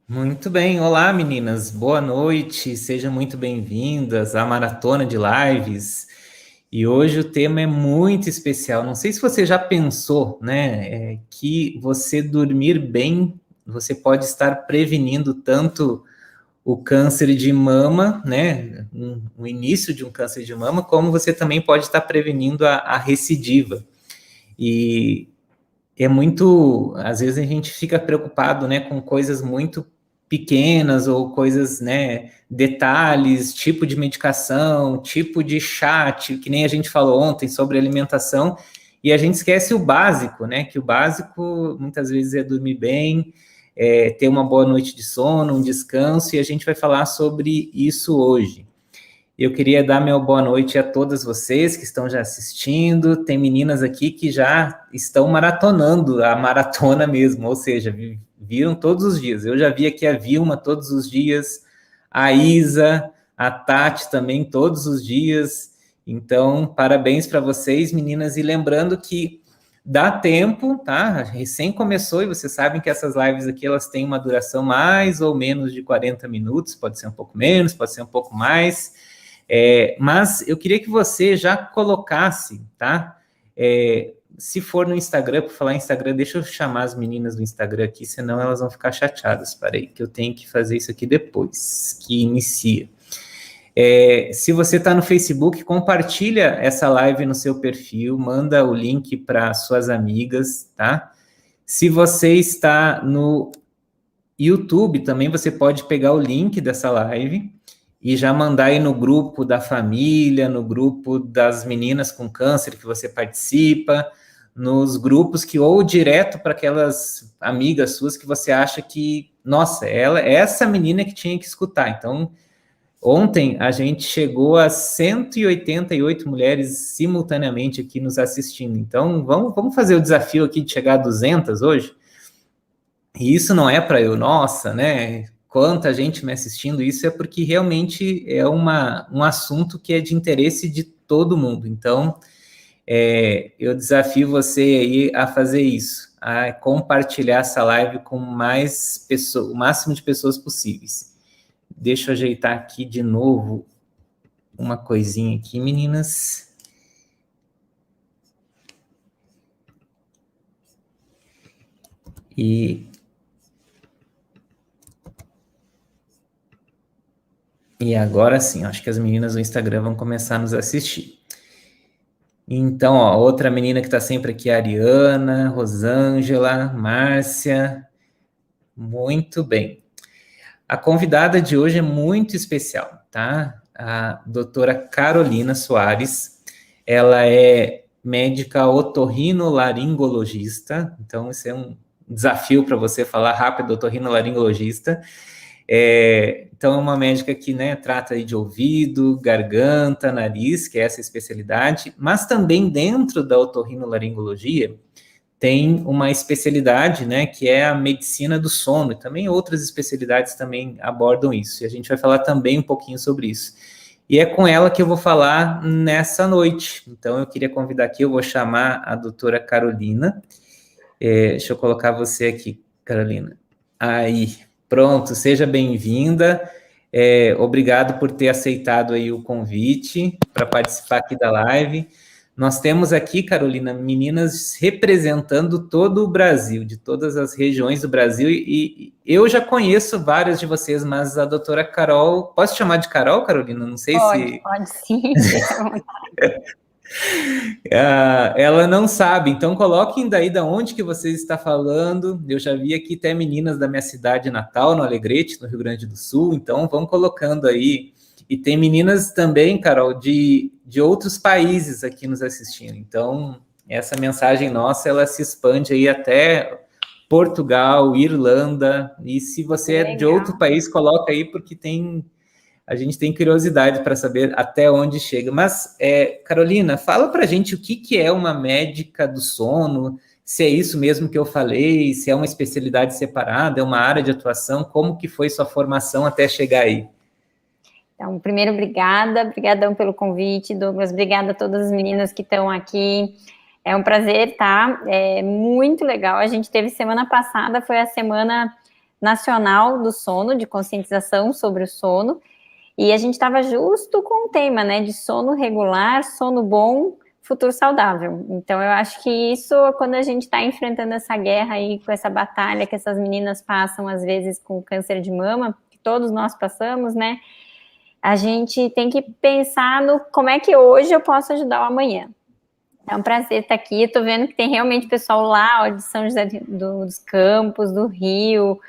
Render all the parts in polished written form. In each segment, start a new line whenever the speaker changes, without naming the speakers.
Muito bem, olá meninas, boa noite, sejam muito bem-vindas à Maratona de Lives. E hoje o tema é muito especial. Não sei se você já pensou, né, que você dormir bem, você pode estar prevenindo tanto o câncer de mama, né, o início de um câncer de mama, como você também pode estar prevenindo a recidiva. E é muito, às vezes a gente fica preocupado, né, com coisas muito pequenas ou coisas, né, detalhes, tipo de medicação, tipo de chat, que nem a gente falou ontem sobre alimentação, e a gente esquece o básico, né, que o básico muitas vezes é dormir bem, ter uma boa noite de sono, um descanso, e a gente vai falar sobre isso hoje. Eu queria dar meu boa noite a todas vocês que estão já assistindo. Tem meninas aqui que já estão maratonando a maratona mesmo, ou seja, viram todos os dias. Eu já vi aqui a Vilma todos os dias, a Isa, a Tati também todos os dias. Então, parabéns para vocês, meninas. E lembrando que dá tempo, tá? Recém começou e vocês sabem que essas lives aqui elas têm uma duração mais ou menos de 40 minutos, pode ser um pouco menos, pode ser um pouco mais. Mas eu queria que você já colocasse, tá? Se for no Instagram, por falar em Instagram, deixa eu chamar as meninas do Instagram aqui, senão elas vão ficar chateadas. Parei, que eu tenho que fazer isso aqui depois, que inicia. Se você está no Facebook, compartilha essa live no seu perfil, manda o link para suas amigas, tá? Se você está no YouTube, também você pode pegar o link dessa live e já mandar aí no grupo da família, no grupo das meninas com câncer que você participa, nos grupos que ou direto para aquelas amigas suas que você acha que, nossa, essa menina que tinha que escutar. Então, ontem a gente chegou a 188 mulheres simultaneamente aqui nos assistindo. Então, vamos fazer o desafio aqui de chegar a 200 hoje? E isso não é para eu, nossa, né? Quanta gente me assistindo, isso é porque realmente é um assunto que é de interesse de todo mundo. Então, eu desafio você aí a fazer isso, a compartilhar essa live com mais pessoas, o máximo de pessoas possíveis. Deixa eu ajeitar aqui de novo uma coisinha aqui, meninas. E agora sim, acho que as meninas do Instagram vão começar a nos assistir. Então, ó, outra menina que está sempre aqui, a Ariana, Rosângela, Márcia. Muito bem. A convidada de hoje é muito especial, tá? A doutora Carolina Soares. Ela é médica otorrinolaringologista. Então, esse é um desafio para você falar rápido, otorrinolaringologista. Então, é uma médica que, né, trata aí de ouvido, garganta, nariz, que é essa especialidade, mas também dentro da otorrinolaringologia tem uma especialidade, né, que é a medicina do sono, e também outras especialidades também abordam isso, e a gente vai falar também um pouquinho sobre isso. E é com ela que eu vou falar nessa noite. Então, eu queria convidar aqui, eu vou chamar a doutora Carolina. Deixa eu colocar você aqui, Carolina. Aí, pronto, seja bem-vinda. Obrigado por ter aceitado aí o convite para participar aqui da live. Nós temos aqui, Carolina, meninas representando todo o Brasil, de todas as regiões do Brasil, e eu já conheço várias de vocês, mas a doutora Carol, posso chamar de Carol, Carolina? Não sei se...
Pode sim.
Ela não sabe, então coloquem daí da onde que você está falando. Eu já vi aqui até meninas da minha cidade natal, no Alegrete, no Rio Grande do Sul, então vão colocando aí. E tem meninas também, Carol, de outros países aqui nos assistindo. Então, essa mensagem nossa, ela se expande aí até Portugal, Irlanda, e se você é de outro país, coloca aí, porque a gente tem curiosidade para saber até onde chega. Mas, Carolina, fala para a gente o que é uma médica do sono, se é isso mesmo que eu falei, se é uma especialidade separada, é uma área de atuação, como que foi sua formação até chegar aí?
Então, primeiro, brigadão pelo convite, Douglas, obrigada a todas as meninas que estão aqui. É um prazer, tá? É muito legal. A gente teve semana passada, foi a semana Nacional do Sono, de conscientização sobre o sono, e a gente estava justo com o tema, né, de sono regular, sono bom, futuro saudável. Então, eu acho que isso, quando a gente está enfrentando essa guerra aí, com essa batalha que essas meninas passam, às vezes, com câncer de mama, que todos nós passamos, né, a gente tem que pensar no como é que hoje eu posso ajudar o amanhã. É um prazer estar aqui. Estou vendo que tem realmente pessoal lá, ó, de São José dos Campos, do Rio.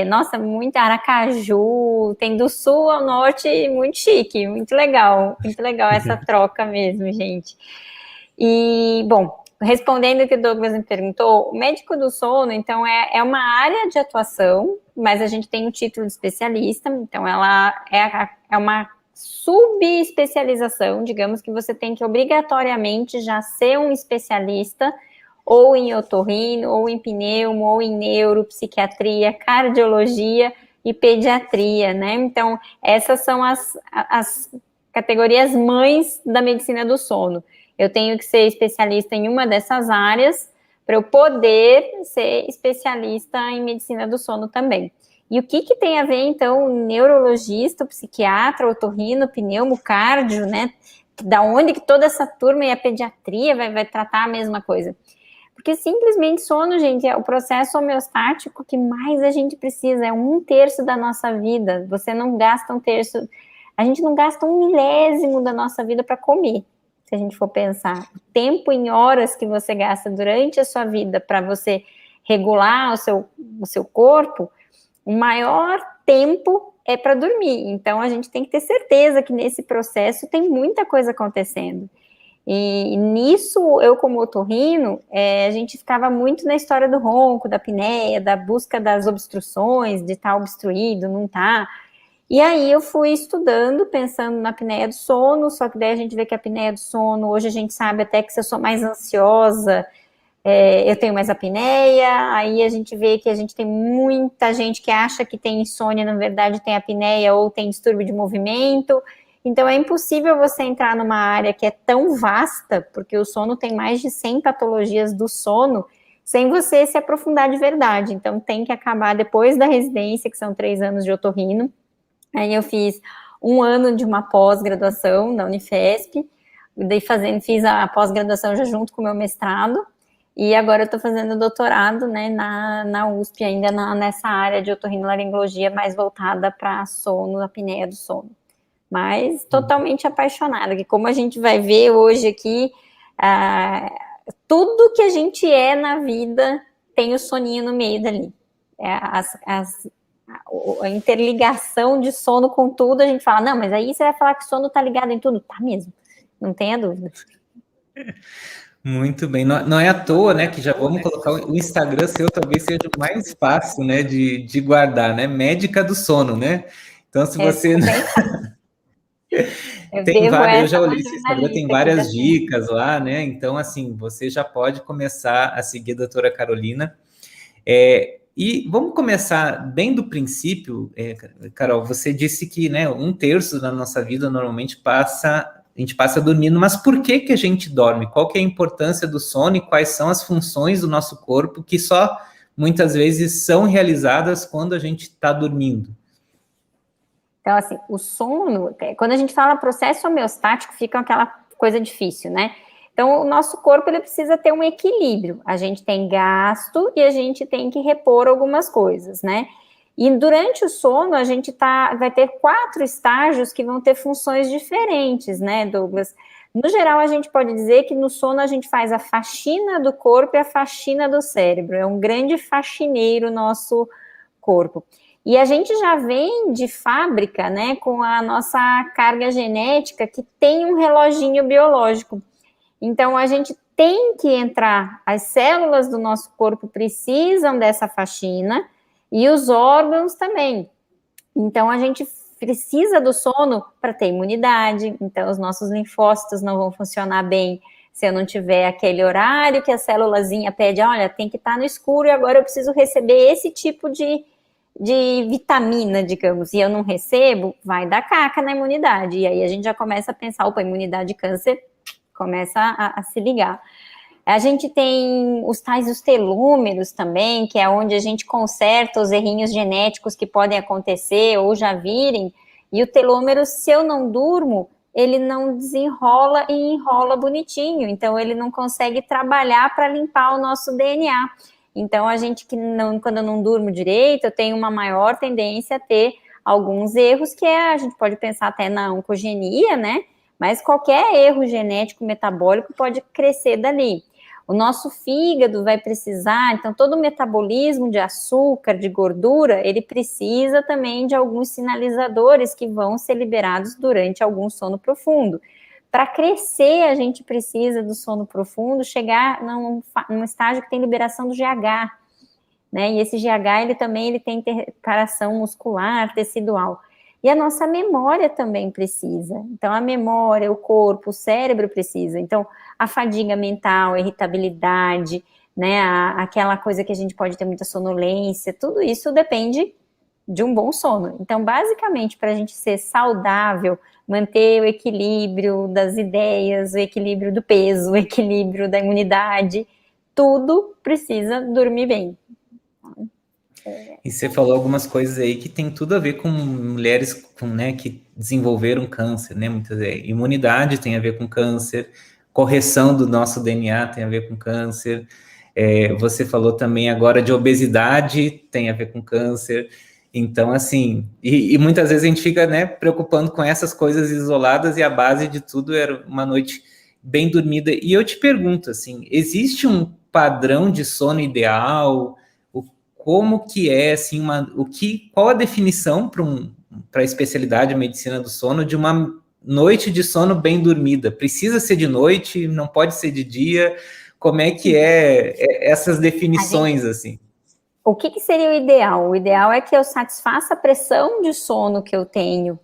Nossa, muito Aracaju, tem do sul ao norte, muito chique, muito legal essa troca mesmo, gente. E, bom, respondendo o que o Douglas me perguntou, o médico do sono, então, é uma área de atuação, mas a gente tem o título de especialista, então ela é uma subespecialização, digamos que você tem que obrigatoriamente já ser um especialista ou em otorrino, ou em pneumo, ou em neuropsiquiatria, cardiologia e pediatria, né? Então, essas são as categorias mães da medicina do sono. Eu tenho que ser especialista em uma dessas áreas para eu poder ser especialista em medicina do sono também. E o que tem a ver, então, neurologista, psiquiatra, otorrino, pneumo, cardio, né? Da onde que toda essa turma e a pediatria vai tratar a mesma coisa? Porque simplesmente sono, gente, é o processo homeostático que mais a gente precisa, é 1/3 da nossa vida. Você não gasta 1/3, a gente não gasta 1/1000 da nossa vida para comer, se a gente for pensar. O tempo em horas que você gasta durante a sua vida para você regular o seu corpo, o maior tempo é para dormir. Então, a gente tem que ter certeza que nesse processo tem muita coisa acontecendo. E nisso, eu como otorrino, a gente ficava muito na história do ronco, da apneia, da busca das obstruções, de estar obstruído, não tá. E aí eu fui estudando, pensando na apneia do sono, só que daí a gente vê que a apneia do sono, hoje a gente sabe até que se eu sou mais ansiosa, eu tenho mais apneia, aí a gente vê que a gente tem muita gente que acha que tem insônia, na verdade tem apneia ou tem distúrbio de movimento. Então, é impossível você entrar numa área que é tão vasta, porque o sono tem mais de 100 patologias do sono, sem você se aprofundar de verdade. Então, tem que acabar depois da residência, que são 3 anos de otorrino. Aí eu fiz 1 ano de uma pós-graduação na Unifesp, daí fiz a pós-graduação já junto com o meu mestrado, e agora eu estou fazendo doutorado, né, na USP, ainda nessa área de otorrinolaringologia mais voltada para sono, apneia do sono. Mas totalmente apaixonada, que como a gente vai ver hoje aqui, tudo que a gente é na vida tem o soninho no meio dali. A interligação de sono com tudo, a gente fala, não, mas aí você vai falar que sono tá ligado em tudo. Tá mesmo, não tenha dúvida.
Muito bem, não é à toa, né, que já vamos colocar o Instagram seu, talvez seja o mais fácil, né, de guardar, né, médica do sono, né? Então, se você... eu já olhei esse Instagram, tem várias dicas lá, né? Então, assim, você já pode começar a seguir a doutora Carolina. E vamos começar bem do princípio, Carol, você disse que, né, 1/3 da nossa vida normalmente a gente passa dormindo, mas por que a gente dorme? Qual que é a importância do sono e quais são as funções do nosso corpo que só muitas vezes são realizadas quando a gente está dormindo?
Então, assim, o sono, quando a gente fala processo homeostático, fica aquela coisa difícil, né? Então, o nosso corpo, ele precisa ter um equilíbrio. A gente tem gasto e a gente tem que repor algumas coisas, né? E durante o sono, a gente vai ter 4 estágios que vão ter funções diferentes, né, Douglas? No geral, a gente pode dizer que no sono a gente faz a faxina do corpo e a faxina do cérebro. É um grande faxineiro nosso corpo. E a gente já vem de fábrica, né, com a nossa carga genética que tem um reloginho biológico. Então, a gente tem que entrar, as células do nosso corpo precisam dessa faxina e os órgãos também. Então, a gente precisa do sono para ter imunidade, então os nossos linfócitos não vão funcionar bem se eu não tiver aquele horário que a célulazinha pede, olha, tem que estar no escuro e agora eu preciso receber esse tipo de vitamina, digamos, e eu não recebo, vai dar caca na imunidade. E aí a gente já começa a pensar, opa, imunidade de câncer começa a se ligar. A gente tem os telômeros também, que é onde a gente conserta os errinhos genéticos que podem acontecer ou já virem. E o telômero, se eu não durmo, ele não desenrola e enrola bonitinho. Então, ele não consegue trabalhar para limpar o nosso DNA. Então, a gente quando eu não durmo direito, eu tenho uma maior tendência a ter alguns erros, que a gente pode pensar até na oncogenia, né? Mas qualquer erro genético metabólico pode crescer dali. O nosso fígado vai precisar, então todo o metabolismo de açúcar, de gordura, ele precisa também de alguns sinalizadores que vão ser liberados durante algum sono profundo. Para crescer, a gente precisa do sono profundo chegar num estágio que tem liberação do GH, né? E esse GH, ele tem intercalação muscular, tecidual. E a nossa memória também precisa. Então, a memória, o corpo, o cérebro precisa. Então, a fadiga mental, a irritabilidade, né, aquela coisa que a gente pode ter muita sonolência, tudo isso depende de um bom sono. Então, basicamente, para a gente ser saudável, manter o equilíbrio das ideias, o equilíbrio do peso, o equilíbrio da imunidade, tudo precisa dormir bem.
E você falou algumas coisas aí que tem tudo a ver com mulheres né, que desenvolveram câncer, né? Muitas vezes. Imunidade tem a ver com câncer, correção do nosso DNA tem a ver com câncer. Você falou também agora de obesidade, tem a ver com câncer. Então, assim, e muitas vezes a gente fica, né, preocupando com essas coisas isoladas e a base de tudo era uma noite bem dormida. E eu te pergunto, assim, existe um padrão de sono ideal? Como que é, assim, qual a definição para a especialidade de medicina do sono de uma noite de sono bem dormida? Precisa ser de noite? Não pode ser de dia? Como é que essas definições, assim?
O que seria o ideal? O ideal é que eu satisfaça a pressão de sono que eu tenho,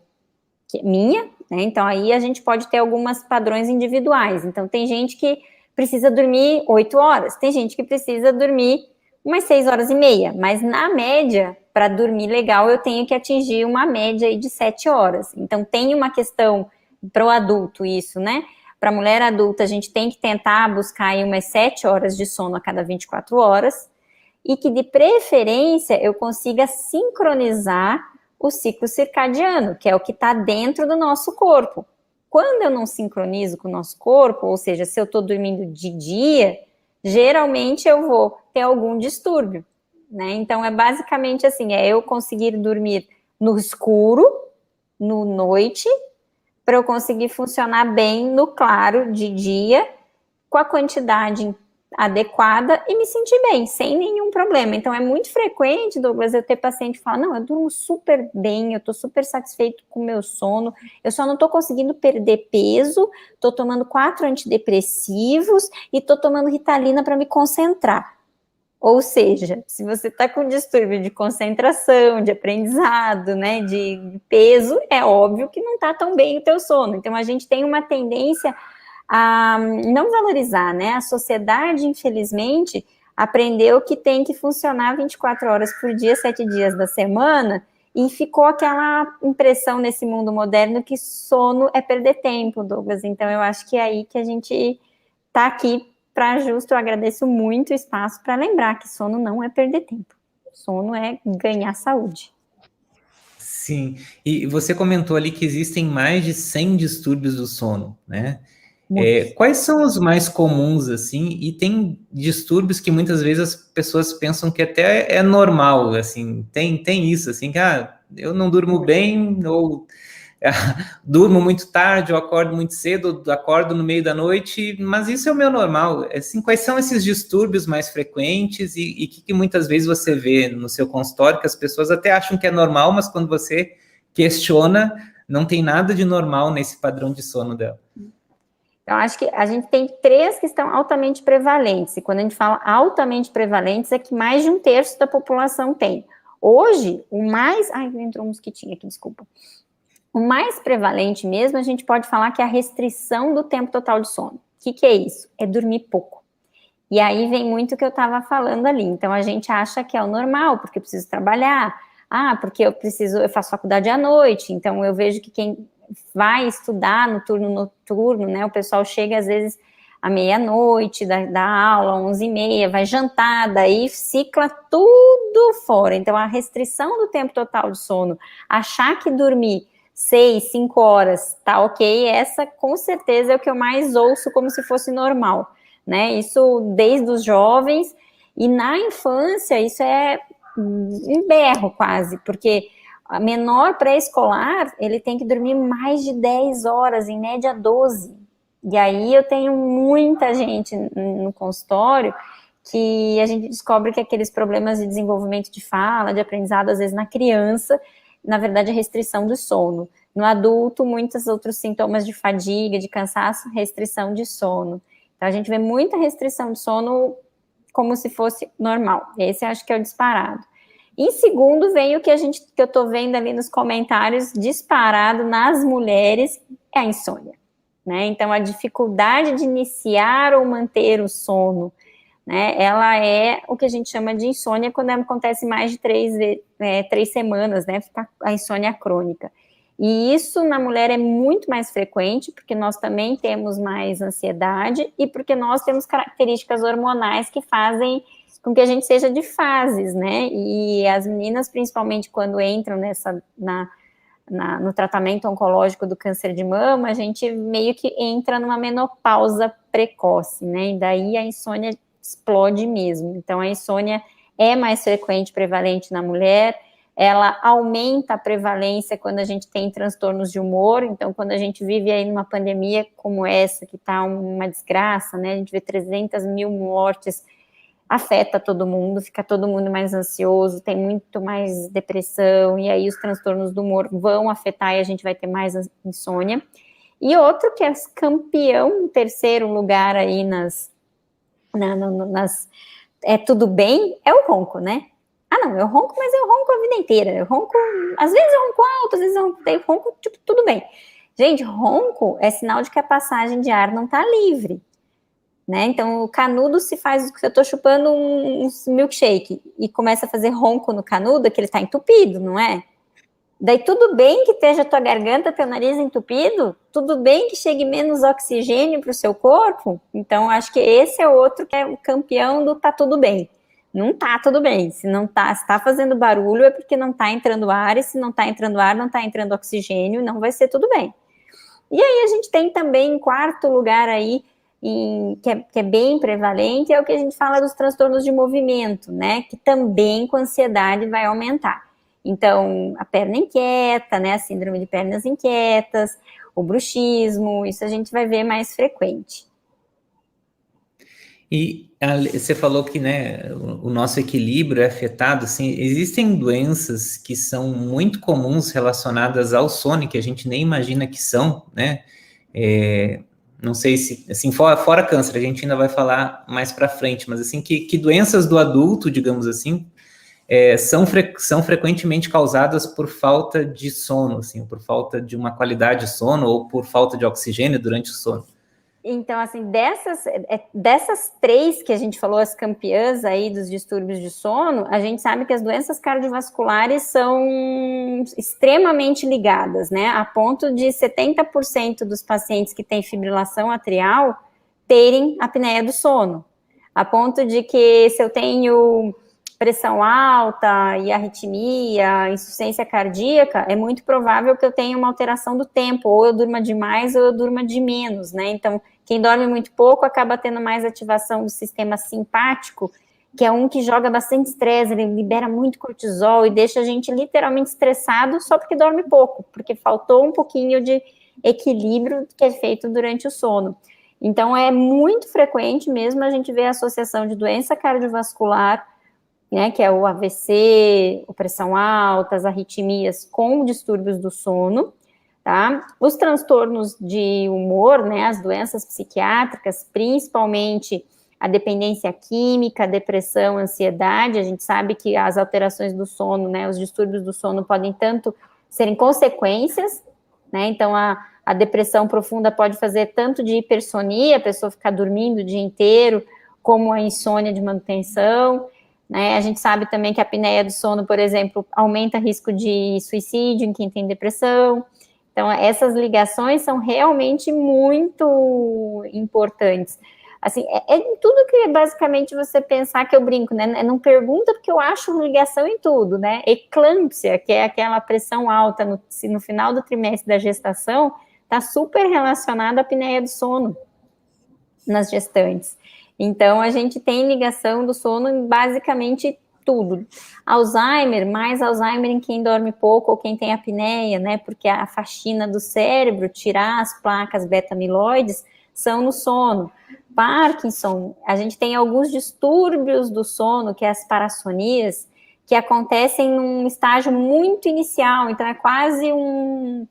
que é minha, né? Então, aí a gente pode ter alguns padrões individuais. Então, tem gente que precisa dormir 8 horas, tem gente que precisa dormir umas 6 horas e meia, mas na média, para dormir legal, eu tenho que atingir uma média aí de 7 horas. Então, tem uma questão para o adulto isso, né? Para a mulher adulta, a gente tem que tentar buscar aí umas 7 horas de sono a cada 24 horas, e que, de preferência, eu consiga sincronizar o ciclo circadiano, que é o que está dentro do nosso corpo. Quando eu não sincronizo com o nosso corpo, ou seja, se eu estou dormindo de dia, geralmente eu vou ter algum distúrbio, né? Então, é basicamente assim, eu conseguir dormir no escuro, no noite, para eu conseguir funcionar bem no claro de dia, com a quantidade adequada e me sentir bem, sem nenhum problema. Então, é muito frequente, Douglas, eu ter paciente que fala, não, eu durmo super bem, eu tô super satisfeito com o meu sono, eu só não tô conseguindo perder peso, tô tomando 4 antidepressivos e tô tomando Ritalina para me concentrar. Ou seja, se você tá com distúrbio de concentração, de aprendizado, né, de peso, é óbvio que não tá tão bem o teu sono. Então, a gente tem uma tendência a não valorizar, né? A sociedade, infelizmente, aprendeu que tem que funcionar 24 horas por dia, 7 dias da semana, e ficou aquela impressão nesse mundo moderno que sono é perder tempo, Douglas. Então, eu acho que é aí que a gente está aqui para justo, eu agradeço muito o espaço para lembrar que sono não é perder tempo. Sono é ganhar saúde.
Sim, e você comentou ali que existem mais de 100 distúrbios do sono, né? Quais são os mais comuns, assim, e tem distúrbios que muitas vezes as pessoas pensam que até é normal, assim, tem isso, assim, que, eu não durmo bem, ou durmo muito tarde, eu acordo muito cedo, acordo no meio da noite, mas isso é o meu normal. Assim, quais são esses distúrbios mais frequentes e que muitas vezes você vê no seu consultório que as pessoas até acham que é normal, mas quando você questiona, não tem nada de normal nesse padrão de sono dela?
Então, acho que a gente tem 3 que estão altamente prevalentes, e quando a gente fala altamente prevalentes, é que mais de 1/3 da população tem. Hoje, o mais... Ai, entrou um mosquitinho aqui, desculpa. O mais prevalente mesmo, a gente pode falar que é a restrição do tempo total de sono. O que é isso? É dormir pouco. E aí vem muito o que eu estava falando ali. Então, a gente acha que é o normal, porque eu preciso trabalhar. Porque eu faço faculdade à noite, então eu vejo que quem vai estudar no turno noturno, né, o pessoal chega às vezes à meia-noite da aula, 11h30, vai jantar, daí cicla tudo fora. Então, a restrição do tempo total de sono, achar que dormir 6, 5 horas tá ok, essa com certeza é o que eu mais ouço como se fosse normal, né? Isso desde os jovens, e na infância isso é um berro quase, porque a menor pré-escolar, ele tem que dormir mais de 10 horas, em média 12. E aí eu tenho muita gente no consultório que a gente descobre que aqueles problemas de desenvolvimento de fala, de aprendizado, às vezes na criança, na verdade é restrição do sono. No adulto, muitos outros sintomas de fadiga, de cansaço, restrição de sono. Então a gente vê muita restrição de sono como se fosse normal. Esse acho que é o disparado. Em segundo, vem o que eu estou vendo ali nos comentários, disparado nas mulheres, é a insônia, né? Então, a dificuldade de iniciar ou manter o sono, né? Ela é o que a gente chama de insônia quando acontece mais de 3 semanas, né? Fica a insônia crônica. E isso na mulher é muito mais frequente, porque nós também temos mais ansiedade e porque nós temos características hormonais que fazem com que a gente seja de fases, né? E as meninas, principalmente quando entram no tratamento oncológico do câncer de mama, a gente meio que entra numa menopausa precoce, né? E daí a insônia explode mesmo. Então, a insônia é mais frequente, prevalente na mulher, ela aumenta a prevalência quando a gente tem transtornos de humor. Então, quando a gente vive aí numa pandemia como essa, que tá uma desgraça, né? A gente vê 300 mil mortes, afeta todo mundo, fica todo mundo mais ansioso, tem muito mais depressão, e aí os transtornos do humor vão afetar e a gente vai ter mais insônia. E outro que é campeão, terceiro lugar aí é tudo bem, é o ronco, né? Ah, não, eu ronco, mas eu ronco a vida inteira. Eu ronco, às vezes eu ronco alto, às vezes eu ronco, tipo, tudo bem. Gente, ronco é sinal de que a passagem de ar não tá livre. Né? Então, o canudo se faz, se eu estou chupando um milkshake e começa a fazer ronco no canudo, é que ele está entupido, não é? Daí tudo bem que esteja a tua garganta, teu nariz entupido, tudo bem que chegue menos oxigênio para o seu corpo. Então, acho que esse é outro que é o campeão do tá tudo bem. Não tá tudo bem. Se tá fazendo barulho é porque não tá entrando ar, e se não tá entrando ar, não tá entrando oxigênio, não vai ser tudo bem. E aí a gente tem também em quarto lugar aí, que é bem prevalente, é o que a gente fala dos transtornos de movimento, né? Que também com ansiedade vai aumentar. Então, a perna inquieta, né? A síndrome de pernas inquietas, o bruxismo, isso a gente vai ver mais frequente.
E você falou que, né, o nosso equilíbrio é afetado, assim, existem doenças que são muito comuns relacionadas ao sono, que a gente nem imagina que são, né? Não sei se, assim, fora câncer, a gente ainda vai falar mais para frente, mas assim, que doenças do adulto, digamos assim, são frequentemente causadas por falta de sono, assim, por falta de uma qualidade de sono ou por falta de oxigênio durante o sono.
Então, assim, dessas 3 que a gente falou, as campeãs aí dos distúrbios de sono, a gente sabe que as doenças cardiovasculares são extremamente ligadas, né? A ponto de 70% dos pacientes que têm fibrilação atrial terem apneia do sono. A ponto de que se eu tenho pressão alta e arritmia, insuficiência cardíaca, é muito provável que eu tenha uma alteração do tempo, ou eu durma demais ou eu durma de menos, né? Então, quem dorme muito pouco acaba tendo mais ativação do sistema simpático, que é um que joga bastante estresse, ele libera muito cortisol e deixa a gente literalmente estressado só porque dorme pouco, porque faltou um pouquinho de equilíbrio que é feito durante o sono. Então, é muito frequente mesmo a gente ver a associação de doença cardiovascular, né, que é o AVC, a pressão alta, as arritmias com distúrbios do sono, tá? Os transtornos de humor, né, as doenças psiquiátricas, principalmente a dependência química, a depressão, a ansiedade, a gente sabe que as alterações do sono, né, os distúrbios do sono podem tanto serem consequências, né, então a depressão profunda pode fazer tanto de hipersonia, a pessoa ficar dormindo o dia inteiro, como a insônia de manutenção, né? A gente sabe também que a apneia do sono, por exemplo, aumenta o risco de suicídio em quem tem depressão. Então, essas ligações são realmente muito importantes. Assim, é tudo que basicamente você pensar, que eu brinco, né? Não pergunta, porque eu acho ligação em tudo, né? Eclâmpsia, que é aquela pressão alta no final do trimestre da gestação, está super relacionada à apneia do sono nas gestantes. Então, a gente tem ligação do sono em basicamente tudo. Alzheimer, mais Alzheimer em quem dorme pouco ou quem tem apneia, né? Porque a faxina do cérebro, tirar as placas beta-amiloides, são no sono. Parkinson, a gente tem alguns distúrbios do sono, que é as parassonias, que acontecem num estágio muito inicial, então é quase um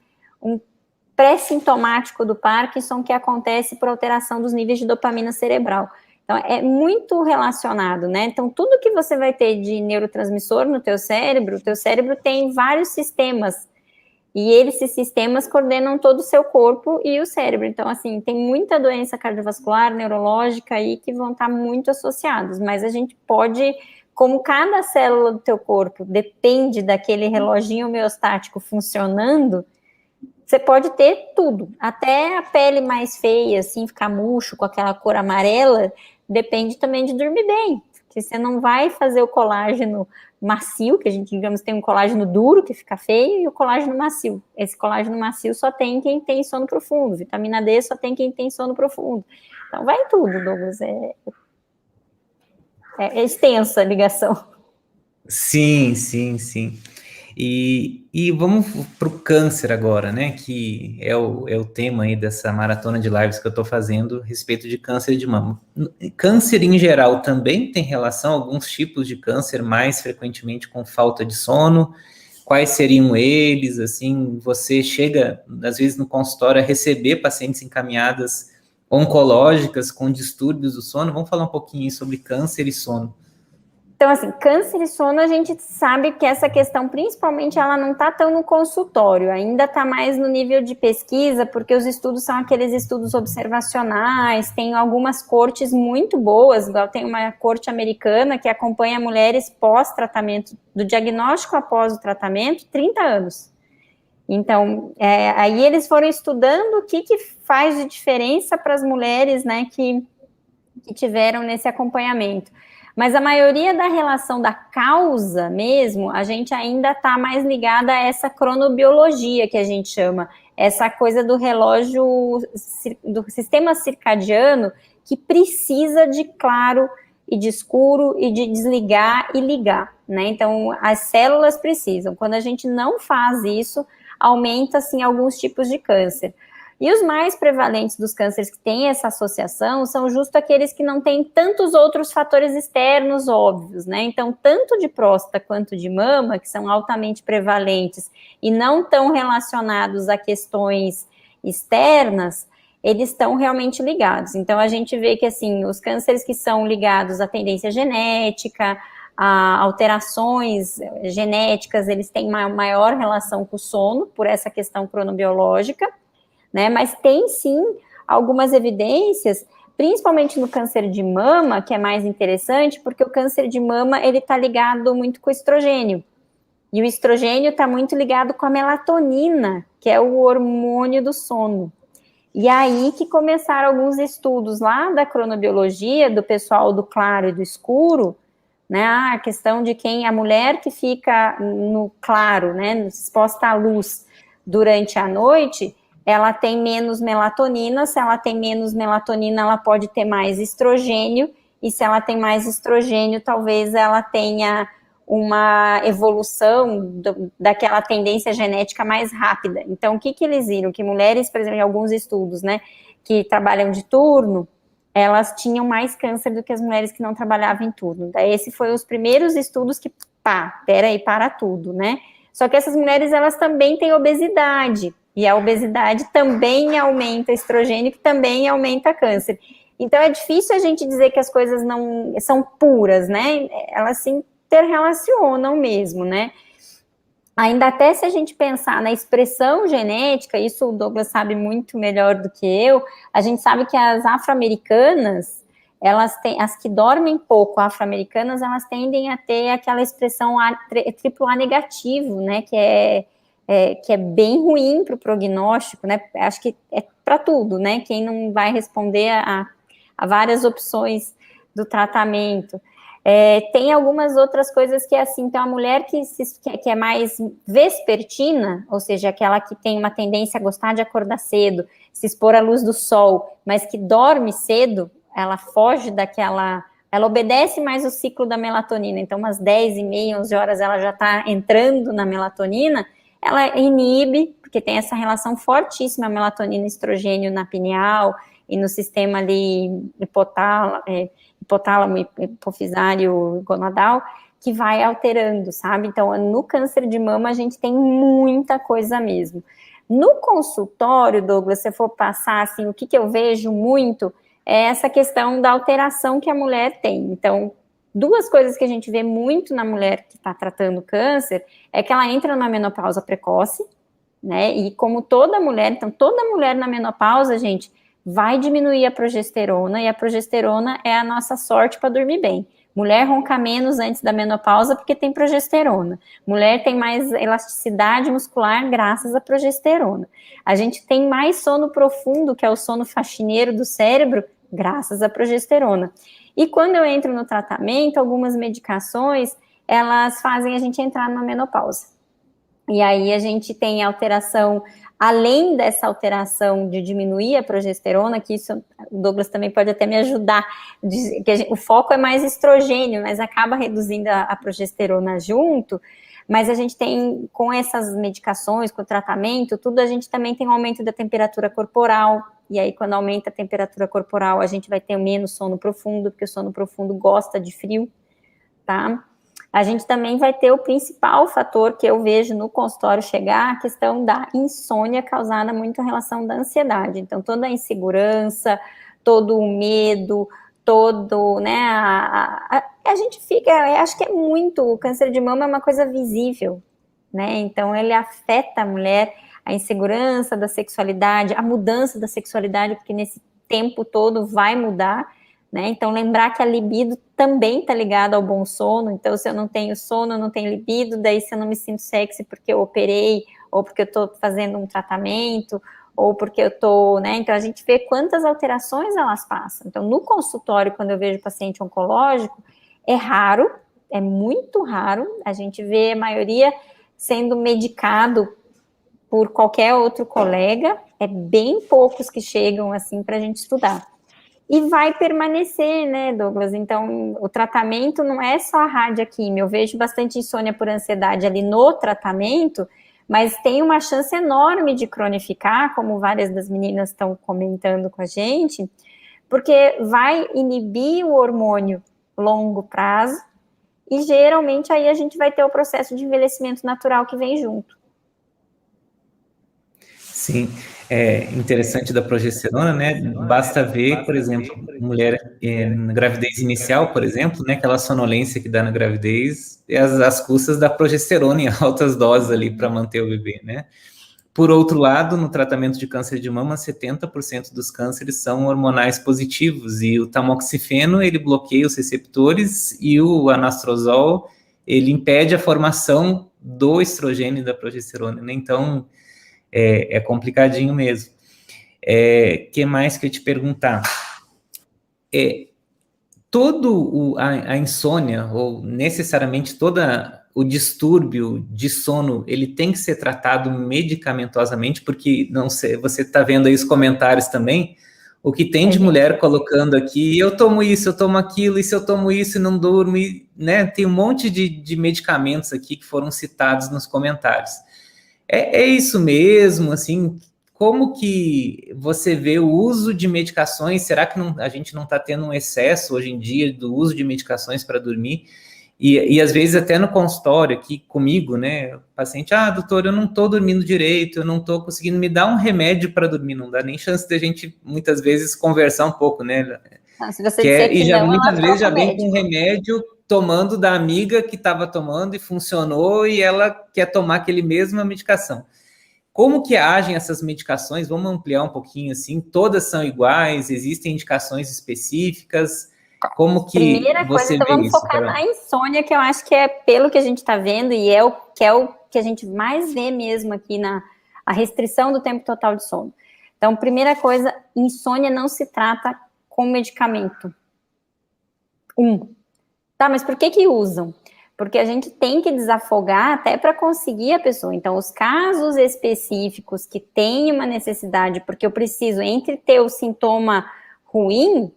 pré-sintomático do Parkinson, que acontece por alteração dos níveis de dopamina cerebral. Então, é muito relacionado, né? Então, tudo que você vai ter de neurotransmissor no teu cérebro, o teu cérebro tem vários sistemas, e esses sistemas coordenam todo o seu corpo e o cérebro. Então, assim, tem muita doença cardiovascular, neurológica aí que vão estar muito associados, mas a gente pode, como cada célula do teu corpo depende daquele reloginho homeostático funcionando, você pode ter tudo, até a pele mais feia, assim, ficar murcho com aquela cor amarela, depende também de dormir bem, porque você não vai fazer o colágeno macio, que a gente, digamos, tem um colágeno duro, que fica feio, e o colágeno macio. Esse colágeno macio só tem quem tem sono profundo, vitamina D só tem quem tem sono profundo. Então, vai tudo, Douglas, é extensa a ligação.
Sim, sim, sim. E vamos para o câncer agora, né? Que é o tema aí dessa maratona de lives que eu estou fazendo a respeito de câncer de mama. Câncer em geral também tem relação, alguns tipos de câncer mais frequentemente com falta de sono. Quais seriam eles? Assim, você chega, às vezes, no consultório a receber pacientes encaminhadas oncológicas com distúrbios do sono. Vamos falar um pouquinho sobre câncer e sono.
Então, assim, câncer e sono, a gente sabe que essa questão, principalmente, ela não está tão no consultório, ainda está mais no nível de pesquisa, porque os estudos são aqueles estudos observacionais, tem algumas cortes muito boas, igual tem uma corte americana que acompanha mulheres pós-tratamento, do diagnóstico após o tratamento, 30 anos. Então, aí eles foram estudando o que faz de diferença para as mulheres, né, que tiveram nesse acompanhamento. Mas a maioria da relação da causa mesmo, a gente ainda está mais ligada a essa cronobiologia que a gente chama, essa coisa do relógio, do sistema circadiano, que precisa de claro e de escuro e de desligar e ligar, né? Então, as células precisam. Quando a gente não faz isso, aumenta, assim, alguns tipos de câncer. E os mais prevalentes dos cânceres que têm essa associação são justo aqueles que não têm tantos outros fatores externos óbvios, né? Então, tanto de próstata quanto de mama, que são altamente prevalentes e não tão relacionados a questões externas, eles estão realmente ligados. Então, a gente vê que, assim, os cânceres que são ligados à tendência genética, a alterações genéticas, eles têm uma maior relação com o sono, por essa questão cronobiológica, né? Mas tem sim algumas evidências, principalmente no câncer de mama, que é mais interessante, porque o câncer de mama ele está ligado muito com o estrogênio. E o estrogênio está muito ligado com a melatonina, que é o hormônio do sono. E aí que começaram alguns estudos lá da cronobiologia, do pessoal do claro e do escuro, né? A questão de a mulher que fica no claro, né, exposta à luz durante a noite, ela tem menos melatonina, se ela tem menos melatonina, ela pode ter mais estrogênio, e se ela tem mais estrogênio, talvez ela tenha uma evolução daquela tendência genética mais rápida. Então, o que eles viram? Que mulheres, por exemplo, em alguns estudos, né, que trabalham de turno, elas tinham mais câncer do que as mulheres que não trabalhavam em turno. Daí, esse foi os primeiros estudos que, peraí, para tudo, né? Só que essas mulheres, elas também têm obesidade, e a obesidade também aumenta estrogênio, que também aumenta câncer. Então, é difícil a gente dizer que as coisas não são puras, né? Elas se interrelacionam mesmo, né? Ainda até se a gente pensar na expressão genética, isso o Douglas sabe muito melhor do que eu, a gente sabe que as afro-americanas, elas têm, as que dormem pouco afro-americanas, elas tendem a ter aquela expressão triplo A negativo, né? Que é que é bem ruim para o prognóstico, né? Acho que é para tudo, né? Quem não vai responder a várias opções do tratamento. Tem algumas outras coisas que é assim, então a mulher que é mais vespertina, ou seja, aquela que tem uma tendência a gostar de acordar cedo, se expor à luz do sol, mas que dorme cedo, ela foge daquela... Ela obedece mais o ciclo da melatonina, então umas 10h30, 11 horas ela já está entrando na melatonina, ela inibe, porque tem essa relação fortíssima, melatonina e estrogênio na pineal e no sistema ali hipotálamo, hipofisário, gonadal, que vai alterando, sabe? Então, no câncer de mama, a gente tem muita coisa mesmo. No consultório, Douglas, se eu for passar, assim, o que eu vejo muito é essa questão da alteração que a mulher tem. Então, duas coisas que a gente vê muito na mulher que está tratando câncer é que ela entra numa menopausa precoce, né? E como toda mulher, então, toda mulher na menopausa, gente, vai diminuir a progesterona, e a progesterona é a nossa sorte para dormir bem. Mulher ronca menos antes da menopausa porque tem progesterona. Mulher tem mais elasticidade muscular graças à progesterona. A gente tem mais sono profundo, que é o sono faxineiro do cérebro, graças à progesterona. E quando eu entro no tratamento, algumas medicações, elas fazem a gente entrar numa menopausa. E aí a gente tem alteração, além dessa alteração de diminuir a progesterona, que isso o Douglas também pode até me ajudar, o foco é mais estrogênio, mas acaba reduzindo a progesterona junto, mas a gente tem, com essas medicações, com o tratamento, tudo, a gente também tem um aumento da temperatura corporal, e aí quando aumenta a temperatura corporal, a gente vai ter menos sono profundo, porque o sono profundo gosta de frio, tá? A gente também vai ter o principal fator que eu vejo no consultório chegar, a questão da insônia causada muito em relação da ansiedade. Então, toda a insegurança, todo o medo, todo, né, a gente fica, acho que é muito, o câncer de mama é uma coisa visível, né, então ele afeta a mulher, a insegurança da sexualidade, a mudança da sexualidade, porque nesse tempo todo vai mudar, né? Então, lembrar que a libido também está ligada ao bom sono. Então, se eu não tenho sono, eu não tenho libido. Daí, se eu não me sinto sexy porque eu operei, ou porque eu estou fazendo um tratamento, ou porque eu estou, né? Então, a gente vê quantas alterações elas passam. Então, no consultório, quando eu vejo paciente oncológico, é raro, é muito raro. A gente vê a maioria sendo medicado por qualquer outro colega. É bem poucos que chegam assim para a gente estudar. E vai permanecer, né, Douglas? Então, o tratamento não é só a radioquímio. Eu vejo bastante insônia por ansiedade ali no tratamento, mas tem uma chance enorme de cronificar, como várias das meninas estão comentando com a gente, porque vai inibir o hormônio longo prazo, e geralmente aí a gente vai ter o processo de envelhecimento natural que vem junto.
Sim, é interessante da progesterona, né? Basta ver, por exemplo, mulher na gravidez inicial, por exemplo, né? Aquela sonolência que dá na gravidez, e as custas da progesterona em altas doses ali para manter o bebê, né? Por outro lado, no tratamento de câncer de mama, 70% dos cânceres são hormonais positivos, e o tamoxifeno, ele bloqueia os receptores, e o anastrozol, ele impede a formação do estrogênio e da progesterona, né? Então, é complicadinho mesmo. Que mais que eu te perguntar? A insônia, ou necessariamente todo o distúrbio de sono, ele tem que ser tratado medicamentosamente, porque não sei, você está vendo aí os comentários também, o que tem de mulher colocando aqui, eu tomo isso, eu tomo aquilo, e se eu tomo isso e não durmo, né? Tem um monte de medicamentos aqui que foram citados nos comentários. É isso mesmo, assim, como que você vê o uso de medicações? Será que a gente não está tendo um excesso hoje em dia do uso de medicações para dormir? E às vezes até no consultório aqui comigo, né, o paciente, doutor, eu não estou dormindo direito, eu não estou conseguindo me dar um remédio para dormir, não dá nem chance de a gente, muitas vezes, conversar um pouco, né?
Se você disser que
já
não,
muitas vezes já vem
médico.
com remédio tomando da amiga que estava tomando e funcionou, e ela quer tomar aquele mesma medicação. Como que agem essas medicações? Vamos ampliar um pouquinho, assim, todas são iguais, existem indicações específicas, como que
Primeira
você
coisa, então
vê
vamos
isso,
focar
Carol?
na insônia, que eu acho que é pelo que a gente está vendo, e é o que a gente mais vê mesmo aqui a restrição do tempo total de sono. Então, primeira coisa, insônia não se trata com medicamento. Tá, mas por que usam? Porque a gente tem que desafogar até para conseguir a pessoa. Então, os casos específicos que têm uma necessidade, porque eu preciso, entre ter o sintoma ruim,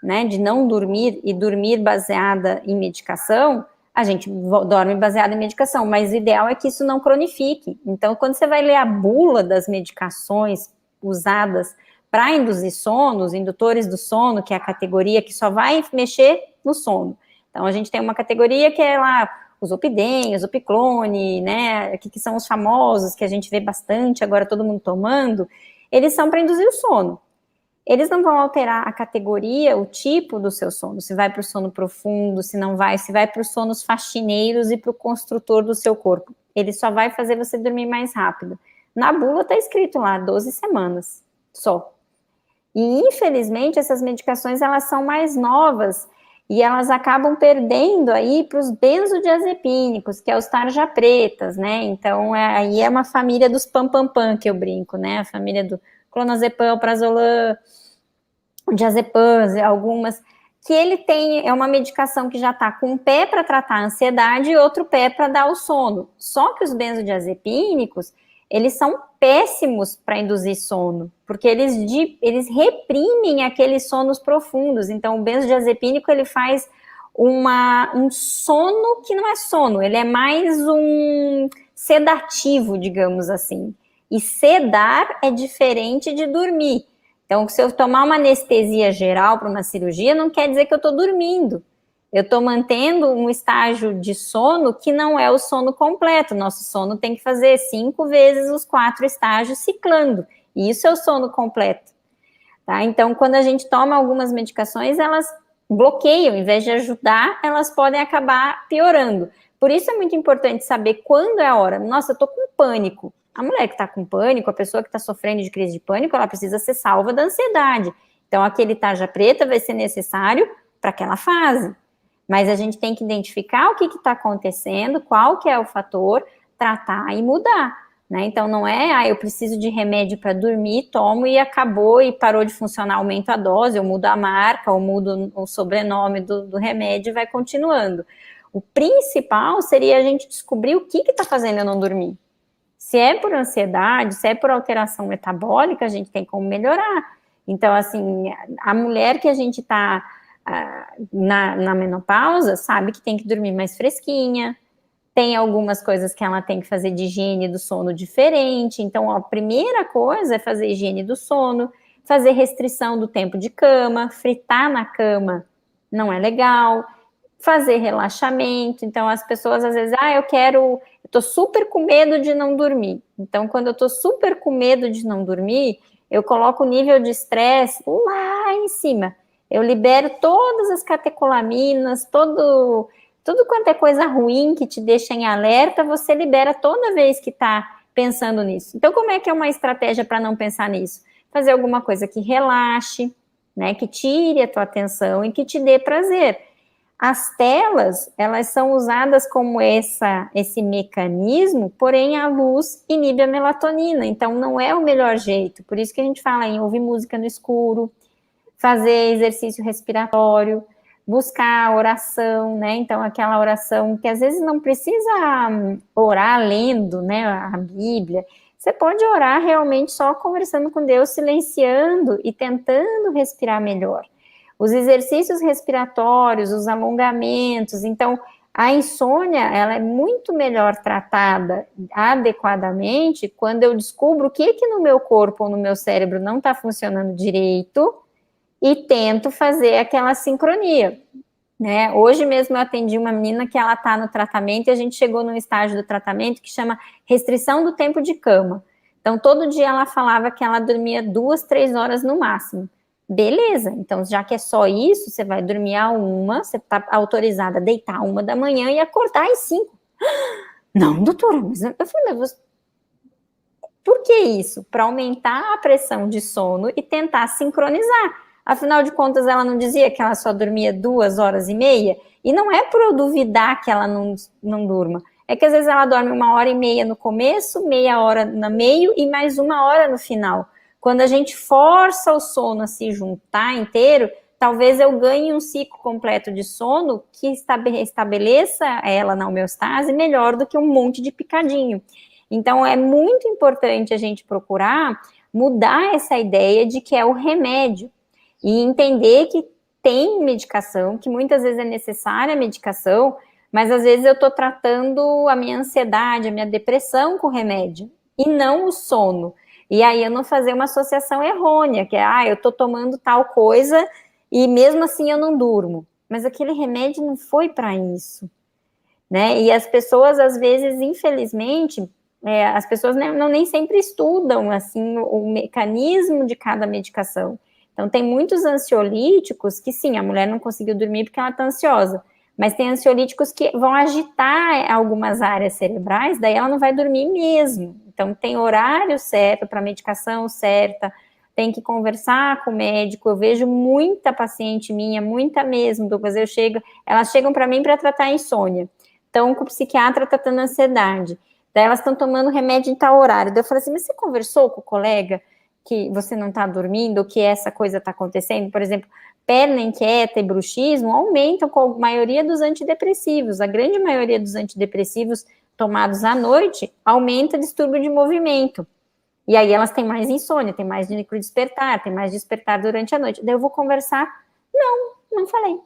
né, de não dormir e dormir baseada em medicação, a gente dorme baseada em medicação, mas o ideal é que isso não cronifique. Então, quando você vai ler a bula das medicações usadas para induzir sono, os indutores do sono, que é a categoria que só vai mexer no sono. Então, a gente tem uma categoria que é lá o Zolpidem, o Zopiclone, né, que são os famosos, que a gente vê bastante agora todo mundo tomando, eles são para induzir o sono. Eles não vão alterar a categoria, o tipo do seu sono, se vai para o sono profundo, se não vai, se vai para os sonos faxineiros e para o construtor do seu corpo. Ele só vai fazer você dormir mais rápido. Na bula está escrito lá, 12 semanas só. E, infelizmente, essas medicações, elas são mais novas e elas acabam perdendo aí para os benzodiazepínicos, que é os tarja pretas, né? Então, aí é uma família dos pam-pam-pam que eu brinco, né? A família do clonazepam, prazolam, diazepam, algumas, que ele tem, é uma medicação que já está com um pé para tratar a ansiedade e outro pé para dar o sono. Só que os benzodiazepínicos, eles são péssimos para induzir sono, porque eles reprimem aqueles sonos profundos. Então, o benzodiazepínico, ele faz um sono que não é sono, ele é mais um sedativo, digamos assim. E sedar é diferente de dormir. Então, se eu tomar uma anestesia geral para uma cirurgia, não quer dizer que eu estou dormindo. Eu estou mantendo um estágio de sono que não é o sono completo. Nosso sono tem que fazer 5 vezes os 4 estágios ciclando. E isso é o sono completo. Tá? Então, quando a gente toma algumas medicações, elas bloqueiam. Em vez de ajudar, elas podem acabar piorando. Por isso é muito importante saber quando é a hora. Nossa, eu estou com pânico. A mulher que está com pânico, a pessoa que está sofrendo de crise de pânico, ela precisa ser salva da ansiedade. Então, aquele tarja preta vai ser necessário para aquela fase. Mas a gente tem que identificar o que está acontecendo, qual que é o fator, tratar e mudar. Né? Então, não é, eu preciso de remédio para dormir, tomo e acabou e parou de funcionar, aumento a dose, eu mudo a marca, ou mudo o sobrenome do remédio e vai continuando. O principal seria a gente descobrir o que está fazendo eu não dormir. Se é por ansiedade, se é por alteração metabólica, a gente tem como melhorar. Então, assim, a mulher que a gente está na menopausa sabe que tem que dormir mais fresquinha, tem algumas coisas que ela tem que fazer de higiene do sono diferente. Então, a primeira coisa é fazer higiene do sono, fazer restrição do tempo de cama, fritar na cama não é legal, fazer relaxamento. Então, as pessoas às vezes, eu tô super com medo de não dormir. Então, quando eu tô super com medo de não dormir, eu coloco o nível de estresse lá em cima. Eu libero todas as catecolaminas, tudo quanto é coisa ruim que te deixa em alerta, você libera toda vez que tá pensando nisso. Então, como é que é uma estratégia para não pensar nisso? Fazer alguma coisa que relaxe, né, que tire a tua atenção e que te dê prazer. As telas, elas são usadas como esse mecanismo, porém a luz inibe a melatonina, então não é o melhor jeito. Por isso que a gente fala em ouvir música no escuro, fazer exercício respiratório, buscar oração, né? Então aquela oração que às vezes não precisa orar lendo, né, a Bíblia. Você pode orar realmente só conversando com Deus, silenciando e tentando respirar melhor. Os exercícios respiratórios, os alongamentos, então a insônia, ela é muito melhor tratada adequadamente quando eu descubro o que no meu corpo ou no meu cérebro não está funcionando direito e tento fazer aquela sincronia, né? Hoje mesmo eu atendi uma menina que ela está no tratamento e a gente chegou num estágio do tratamento que chama restrição do tempo de cama. Então, todo dia ela falava que ela dormia 2, 3 horas no máximo. Beleza, então já que é só isso, você vai dormir a 1, você está autorizada a deitar 1 da manhã e acordar às 5. Não, doutora, mas eu falei, mas por que isso? Para aumentar a pressão de sono e tentar sincronizar. Afinal de contas, ela não dizia que ela só dormia 2 horas e meia? E não é por eu duvidar que ela não durma, é que às vezes ela dorme 1h30 no começo, meia hora no meio e mais 1 hora no final. Quando a gente força o sono a se juntar inteiro, talvez eu ganhe um ciclo completo de sono que estabeleça ela na homeostase melhor do que um monte de picadinho. Então, é muito importante a gente procurar mudar essa ideia de que é o remédio e entender que tem medicação, que muitas vezes é necessária a medicação, mas às vezes eu estou tratando a minha ansiedade, a minha depressão com remédio, e não o sono. E aí eu não fazer uma associação errônea, que é, eu estou tomando tal coisa e mesmo assim eu não durmo. Mas aquele remédio não foi para isso, né? E as pessoas, às vezes, infelizmente, as pessoas nem sempre estudam, assim, o mecanismo de cada medicação. Então, tem muitos ansiolíticos que, sim, a mulher não conseguiu dormir porque ela está ansiosa, mas tem ansiolíticos que vão agitar algumas áreas cerebrais, daí ela não vai dormir mesmo. Então, tem horário certo para a medicação certa, tem que conversar com o médico. Eu vejo muita paciente minha, muita mesmo, Douglas, elas chegam para mim para tratar a insônia. Então, com o psiquiatra tratando a ansiedade. Daí elas estão tomando remédio em tal horário. Daí eu falo assim, mas você conversou com o colega que você não está dormindo, ou que essa coisa está acontecendo? Por exemplo, perna inquieta e bruxismo aumentam com a maioria dos antidepressivos. A grande maioria dos antidepressivos tomados à noite aumenta distúrbio de movimento. E aí elas têm mais insônia, tem mais microdespertar, tem mais despertar durante a noite. Daí eu vou conversar, não falei.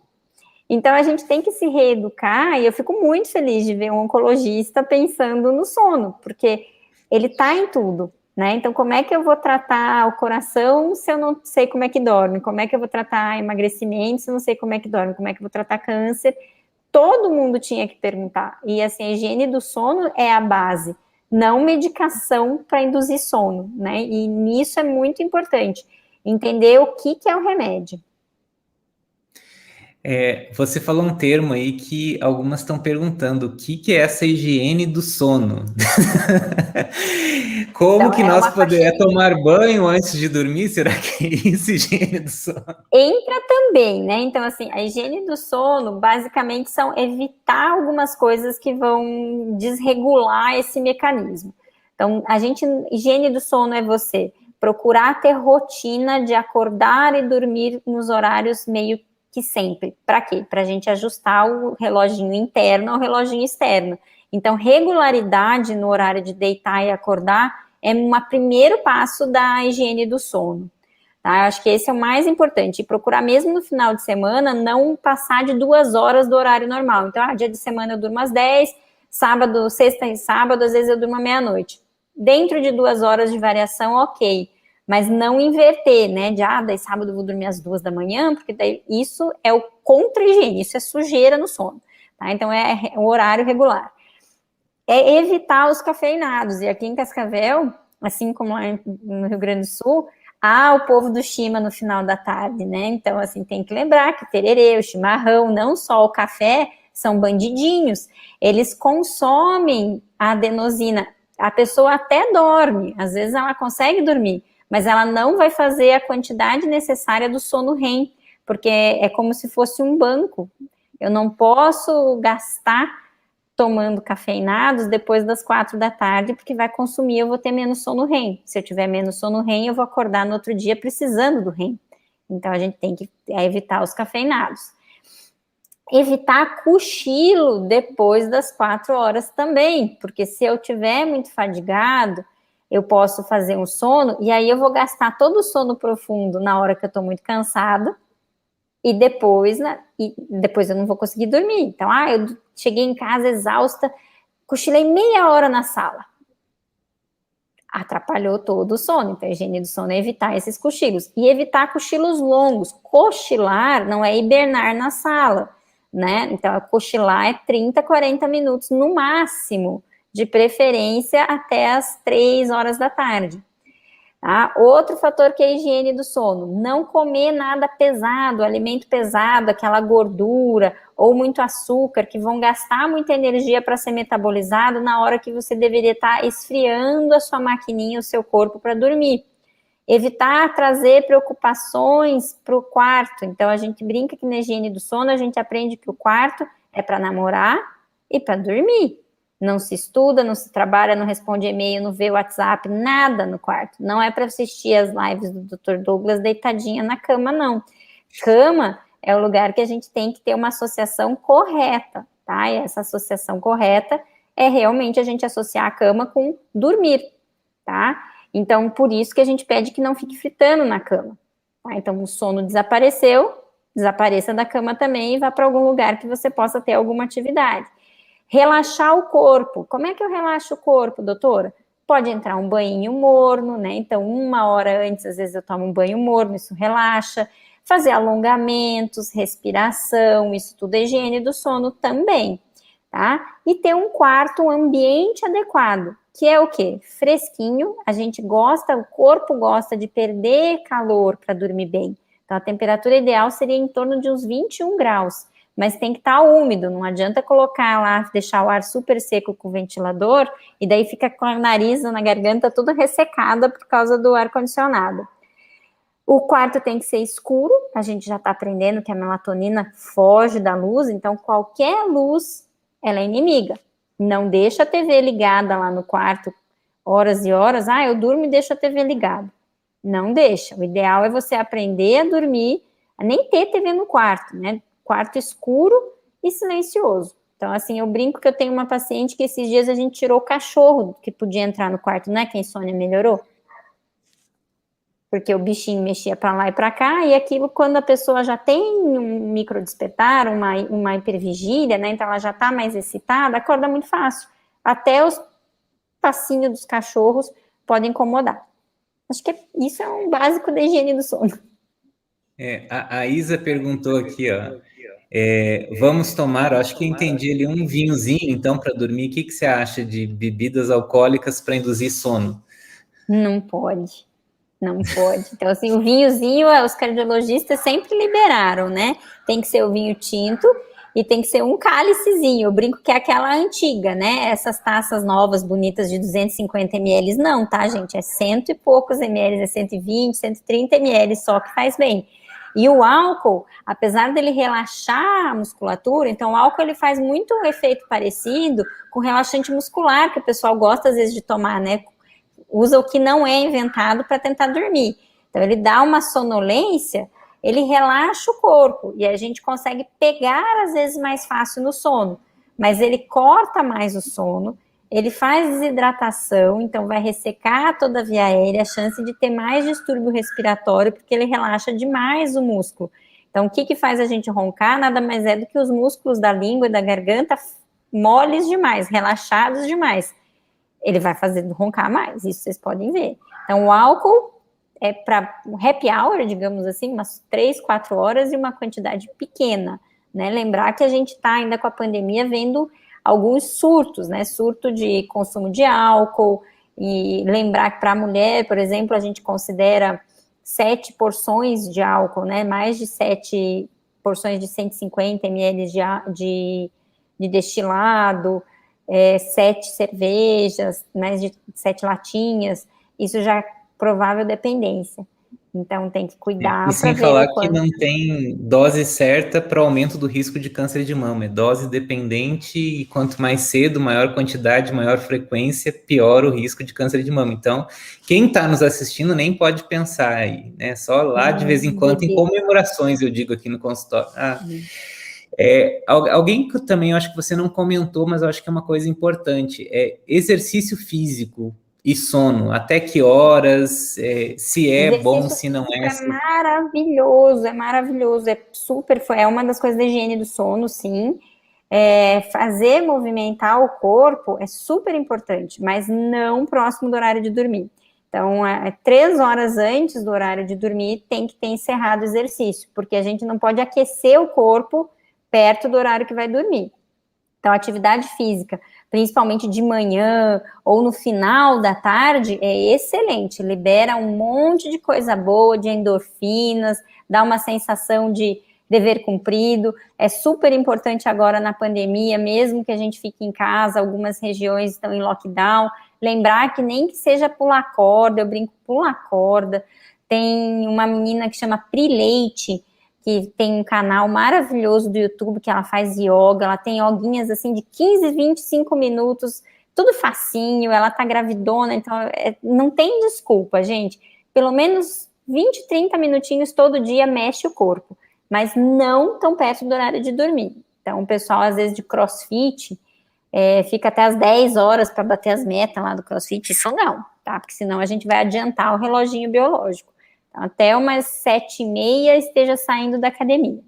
Então a gente tem que se reeducar, e eu fico muito feliz de ver um oncologista pensando no sono, porque ele está em tudo, né? Então como é que eu vou tratar o coração se eu não sei como é que dorme? Como é que eu vou tratar emagrecimento se eu não sei como é que dorme? Como é que eu vou tratar câncer? Todo mundo tinha que perguntar. E assim, a higiene do sono é a base, não medicação para induzir sono, né? E nisso é muito importante, entender o que é o remédio.
Você falou um termo aí que algumas estão perguntando, o que é essa higiene do sono? Como
Então,
que nós podemos tomar banho antes de dormir? Será que é isso, higiene do sono?
Entra também, né? Então, assim, a higiene do sono, basicamente, são evitar algumas coisas que vão desregular esse mecanismo. Então, higiene do sono é você procurar ter rotina de acordar e dormir nos horários meio que sempre. Para quê? Para a gente ajustar o reloginho interno ao reloginho externo. Então, regularidade no horário de deitar e acordar é um primeiro passo da higiene do sono. Tá? Eu acho que esse é o mais importante. E procurar mesmo no final de semana não passar de 2 horas do horário normal. Então, dia de semana eu durmo às 10, sexta e sábado, às vezes eu durmo à meia-noite. Dentro de 2 horas de variação, ok. Mas não inverter, né? Daí sábado eu vou dormir às 2 da manhã, porque daí isso é o contra-higiene, isso é sujeira no sono. Tá? Então, é o horário regular. É evitar os cafeinados. E aqui em Cascavel, assim como lá no Rio Grande do Sul, o povo do Chima no final da tarde, né? Então, assim, tem que lembrar que o tererê, o chimarrão, não só o café, são bandidinhos. Eles consomem a adenosina. A pessoa até dorme, às vezes ela consegue dormir, mas ela não vai fazer a quantidade necessária do sono REM, porque é como se fosse um banco. Eu não posso gastar tomando cafeinados depois das 4 da tarde, porque vai consumir, eu vou ter menos sono REM. Se eu tiver menos sono REM, eu vou acordar no outro dia precisando do REM. Então, a gente tem que evitar os cafeinados. Evitar cochilo depois das 4 horas também, porque se eu tiver muito fadigado, eu posso fazer um sono, e aí eu vou gastar todo o sono profundo na hora que eu estou muito cansada, e depois eu não vou conseguir dormir. Então, eu cheguei em casa exausta, cochilei meia hora na sala. Atrapalhou todo o sono. Então, a higiene do sono é evitar esses cochilos. E evitar cochilos longos. Cochilar não é hibernar na sala, né? Então, cochilar é 30, 40 minutos no máximo, de preferência até as 3 horas da tarde. Tá? Outro fator que é a higiene do sono, não comer nada pesado, alimento pesado, aquela gordura ou muito açúcar que vão gastar muita energia para ser metabolizado na hora que você deveria estar esfriando a sua maquininha, o seu corpo para dormir. Evitar trazer preocupações para o quarto. Então a gente brinca que na higiene do sono a gente aprende que o quarto é para namorar e para dormir. Não se estuda, não se trabalha, não responde e-mail, não vê WhatsApp, nada no quarto. Não é para assistir as lives do Dr. Douglas deitadinha na cama, não. Cama é o lugar que a gente tem que ter uma associação correta, tá? E essa associação correta é realmente a gente associar a cama com dormir, tá? Então, por isso que a gente pede que não fique fritando na cama. Tá? Então, o sono desapareceu, desapareça da cama também e vá para algum lugar que você possa ter alguma atividade. Relaxar o corpo. Como é que eu relaxo o corpo, doutora? Pode entrar um banho morno, né? Então, 1 hora antes, às vezes eu tomo um banho morno, isso relaxa. Fazer alongamentos, respiração, isso tudo é higiene do sono também, tá? E ter um quarto, um ambiente adequado, que é o quê? Fresquinho, a gente gosta, o corpo gosta de perder calor para dormir bem. Então, a temperatura ideal seria em torno de uns 21 graus. Mas tem que estar úmido, não adianta colocar lá, deixar o ar super seco com o ventilador, e daí fica com a nariz na garganta toda ressecada por causa do ar-condicionado. O quarto tem que ser escuro, a gente já está aprendendo que a melatonina foge da luz, então qualquer luz, ela é inimiga. Não deixa a TV ligada lá no quarto, horas e horas, eu durmo e deixo a TV ligada. Não deixa, o ideal é você aprender a dormir, a nem ter TV no quarto, né? Quarto escuro e silencioso. Então, assim, eu brinco que eu tenho uma paciente que esses dias a gente tirou o cachorro que podia entrar no quarto, né? Que a insônia melhorou. Porque o bichinho mexia para lá e para cá, e aquilo, quando a pessoa já tem um microdespertar, uma hipervigília, né? Então ela já está mais excitada, acorda muito fácil. Até os passinhos dos cachorros podem incomodar. Acho que isso é um básico da higiene do sono.
A Isa perguntou aqui, ó. Vamos tomar, acho que eu entendi ali, um vinhozinho, então, para dormir. O que você acha de bebidas alcoólicas para induzir sono?
Não pode. Não pode. Então, assim, o vinhozinho, os cardiologistas sempre liberaram, né? Tem que ser o vinho tinto e tem que ser um cálicezinho. Eu brinco que é aquela antiga, né? Essas taças novas, bonitas, de 250 ml, não, tá, gente? É cento e poucos ml, é 120, 130 ml só que faz bem. E o álcool, apesar dele relaxar a musculatura, então o álcool ele faz muito um efeito parecido com relaxante muscular, que o pessoal gosta às vezes de tomar, né? Usa o que não é inventado para tentar dormir. Então, ele dá uma sonolência, ele relaxa o corpo, e a gente consegue pegar, às vezes, mais fácil no sono. Mas ele corta mais o sono, ele faz desidratação, então vai ressecar toda a via aérea, a chance de ter mais distúrbio respiratório, porque ele relaxa demais o músculo. Então, o que faz a gente roncar? Nada mais é do que os músculos da língua e da garganta moles demais, relaxados demais. Ele vai fazer roncar mais, isso vocês podem ver. Então, o álcool é para um happy hour, digamos assim, umas 3, 4 horas e uma quantidade pequena, né? Lembrar que a gente está ainda com a pandemia vendo alguns surtos, né? Surto de consumo de álcool, e lembrar que para a mulher, por exemplo, a gente considera 7 porções de álcool, né? Mais de 7 porções de 150 ml de destilado, 7 cervejas, mais de 7 latinhas, isso já é provável dependência. Então, tem que cuidar.
E sem falar que não tem dose certa para o aumento do risco de câncer de mama. É dose dependente e quanto mais cedo, maior quantidade, maior frequência, pior o risco de câncer de mama. Então, quem está nos assistindo nem pode pensar aí, né? Só lá de vez em quando, em comemorações, eu digo aqui no consultório. Alguém que também eu acho que você não comentou, mas eu acho que é uma coisa importante, exercício físico e sono, até que horas, se é bom, se não é.
É maravilhoso, é super, é uma das coisas da higiene do sono, sim. Fazer movimentar o corpo é super importante, mas não próximo do horário de dormir. Então, 3 horas antes do horário de dormir, tem que ter encerrado o exercício, porque a gente não pode aquecer o corpo perto do horário que vai dormir. Então, atividade física, principalmente de manhã ou no final da tarde, é excelente. Libera um monte de coisa boa, de endorfinas, dá uma sensação de dever cumprido. É super importante agora na pandemia, mesmo que a gente fique em casa, algumas regiões estão em lockdown, lembrar que nem que seja pular corda, eu brinco, pular corda. Tem uma menina que chama Pri Leite, que tem um canal maravilhoso do YouTube, que ela faz yoga, ela tem yoguinhas assim de 15, 25 minutos, tudo facinho, ela tá gravidona, então não tem desculpa, gente. Pelo menos 20, 30 minutinhos todo dia mexe o corpo, mas não tão perto do horário de dormir. Então, o pessoal, às vezes, de CrossFit, fica até as 10 horas para bater as metas lá do CrossFit, isso não, tá? Porque senão a gente vai adiantar o reloginho biológico. Então, até umas 7h30 esteja saindo da academia.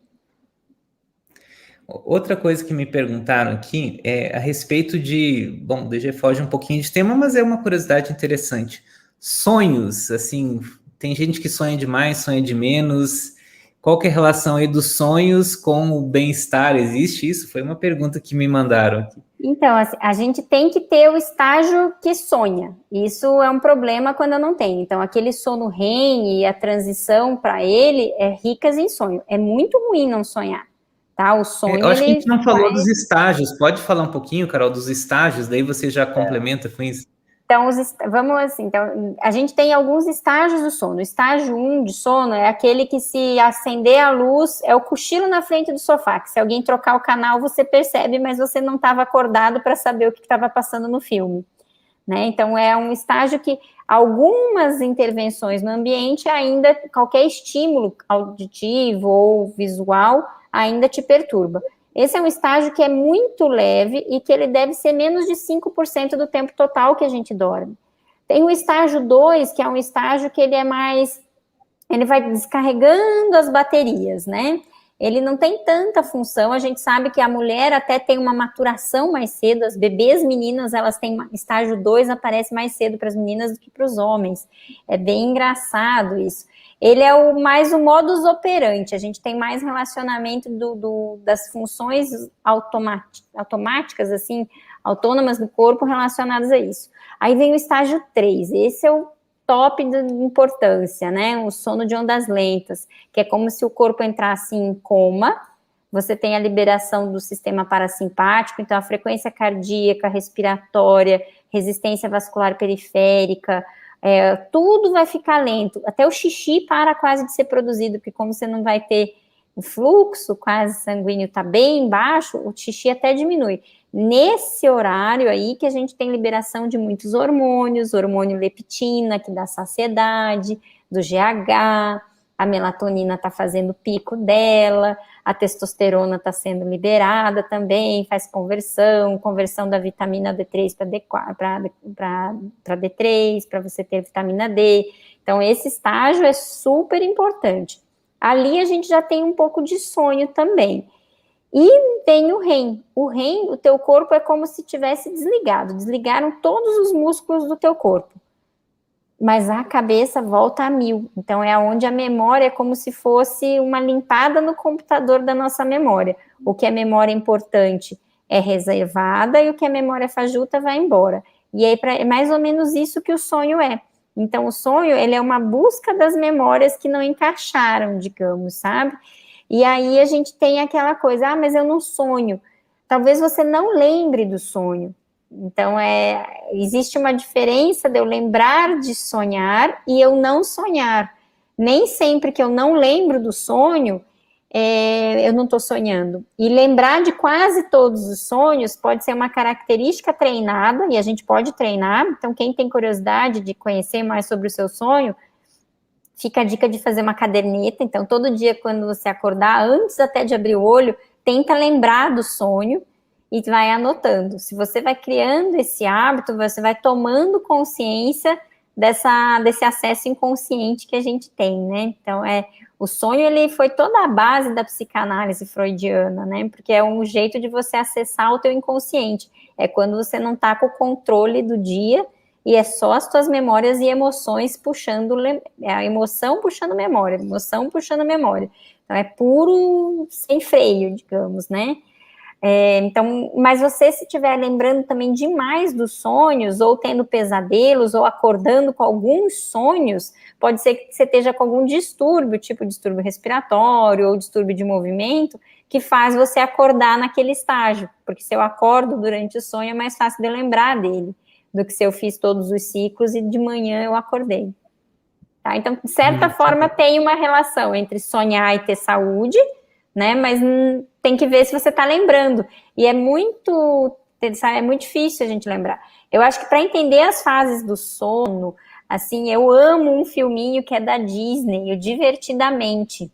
Outra coisa que me perguntaram aqui é a respeito de... Bom, DG foge um pouquinho de tema, mas é uma curiosidade interessante. Sonhos, assim, tem gente que sonha demais, sonha de menos. Qual que é a relação aí dos sonhos com o bem-estar? Existe isso? Foi uma pergunta que me mandaram aqui.
Então, assim, a gente tem que ter o estágio que sonha. Isso é um problema quando eu não tenho. Então, aquele sono REM e a transição para ele é ricas em sonho. É muito ruim não sonhar, tá? O sonho,
eu acho que a
ele
gente não falou dos estágios. Pode falar um pouquinho, Carol, dos estágios? Daí você já complementa com isso.
Então, vamos assim, então, a gente tem alguns estágios do sono. O estágio 1 de sono é aquele que, se acender a luz, é o cochilo na frente do sofá, que se alguém trocar o canal, você percebe, mas você não estava acordado para saber o que estava passando no filme, né? Então, é um estágio que algumas intervenções no ambiente ainda, qualquer estímulo auditivo ou visual, ainda te perturba. Esse é um estágio que é muito leve e que ele deve ser menos de 5% do tempo total que a gente dorme. Tem o estágio 2, que é um estágio que ele é mais... Ele vai descarregando as baterias, né? Ele não tem tanta função, a gente sabe que a mulher até tem uma maturação mais cedo, as bebês meninas, elas têm estágio 2, aparece mais cedo para as meninas do que para os homens. É bem engraçado isso. Ele é mais o modus operandi, a gente tem mais relacionamento das funções automáticas, assim, autônomas do corpo relacionadas a isso. Aí vem o estágio 3, esse é o top de importância, né? O sono de ondas lentas, que é como se o corpo entrasse em coma, você tem a liberação do sistema parasimpático, então a frequência cardíaca, respiratória, resistência vascular periférica, tudo vai ficar lento, até o xixi para quase de ser produzido, porque como você não vai ter o fluxo quase sanguíneo está bem baixo, o xixi até diminui. Nesse horário aí que a gente tem liberação de muitos hormônios, hormônio leptina, que dá saciedade, do GH, a melatonina está fazendo o pico dela, a testosterona está sendo liberada também, faz conversão da vitamina D3 para D3, para você ter vitamina D. Então, esse estágio é super importante. Ali a gente já tem um pouco de sonho também. E tem o REM. O REM, o teu corpo é como se tivesse desligado. Desligaram todos os músculos do teu corpo. Mas a cabeça volta a 1000. Então, é onde a memória é como se fosse uma limpada no computador da nossa memória. O que é memória importante é reservada e o que é memória fajuta vai embora. E aí, é mais ou menos isso que o sonho é. Então, o sonho, ele é uma busca das memórias que não encaixaram, digamos, sabe? E aí a gente tem aquela coisa, mas eu não sonho. Talvez você não lembre do sonho. Então, existe uma diferença de eu lembrar de sonhar e eu não sonhar. Nem sempre que eu não lembro do sonho, eu não estou sonhando. E lembrar de quase todos os sonhos pode ser uma característica treinada, e a gente pode treinar. Então, quem tem curiosidade de conhecer mais sobre o seu sonho, fica a dica de fazer uma caderneta. Então, todo dia, quando você acordar, antes até de abrir o olho, tenta lembrar do sonho e vai anotando. Se você vai criando esse hábito, você vai tomando consciência desse acesso inconsciente que a gente tem, né? Então, o sonho, ele foi toda a base da psicanálise freudiana, né? Porque é um jeito de você acessar o teu inconsciente. É quando você não está com o controle do dia e é só as tuas memórias e emoções puxando, a emoção puxando memória, a emoção puxando memória. Então, é puro sem freio, digamos, né? Então, mas você, se estiver lembrando também demais dos sonhos, ou tendo pesadelos, ou acordando com alguns sonhos, pode ser que você esteja com algum distúrbio, tipo distúrbio respiratório, ou distúrbio de movimento, que faz você acordar naquele estágio, porque se eu acordo durante o sonho, é mais fácil de eu lembrar dele, do que se eu fiz todos os ciclos e de manhã eu acordei. Tá? Então, de certa forma, tem uma relação entre sonhar e ter saúde, né? Mas tem que ver se você está lembrando. E é muito difícil a gente lembrar. Eu acho que para entender as fases do sono, assim, eu amo um filminho que é da Disney, o Divertidamente.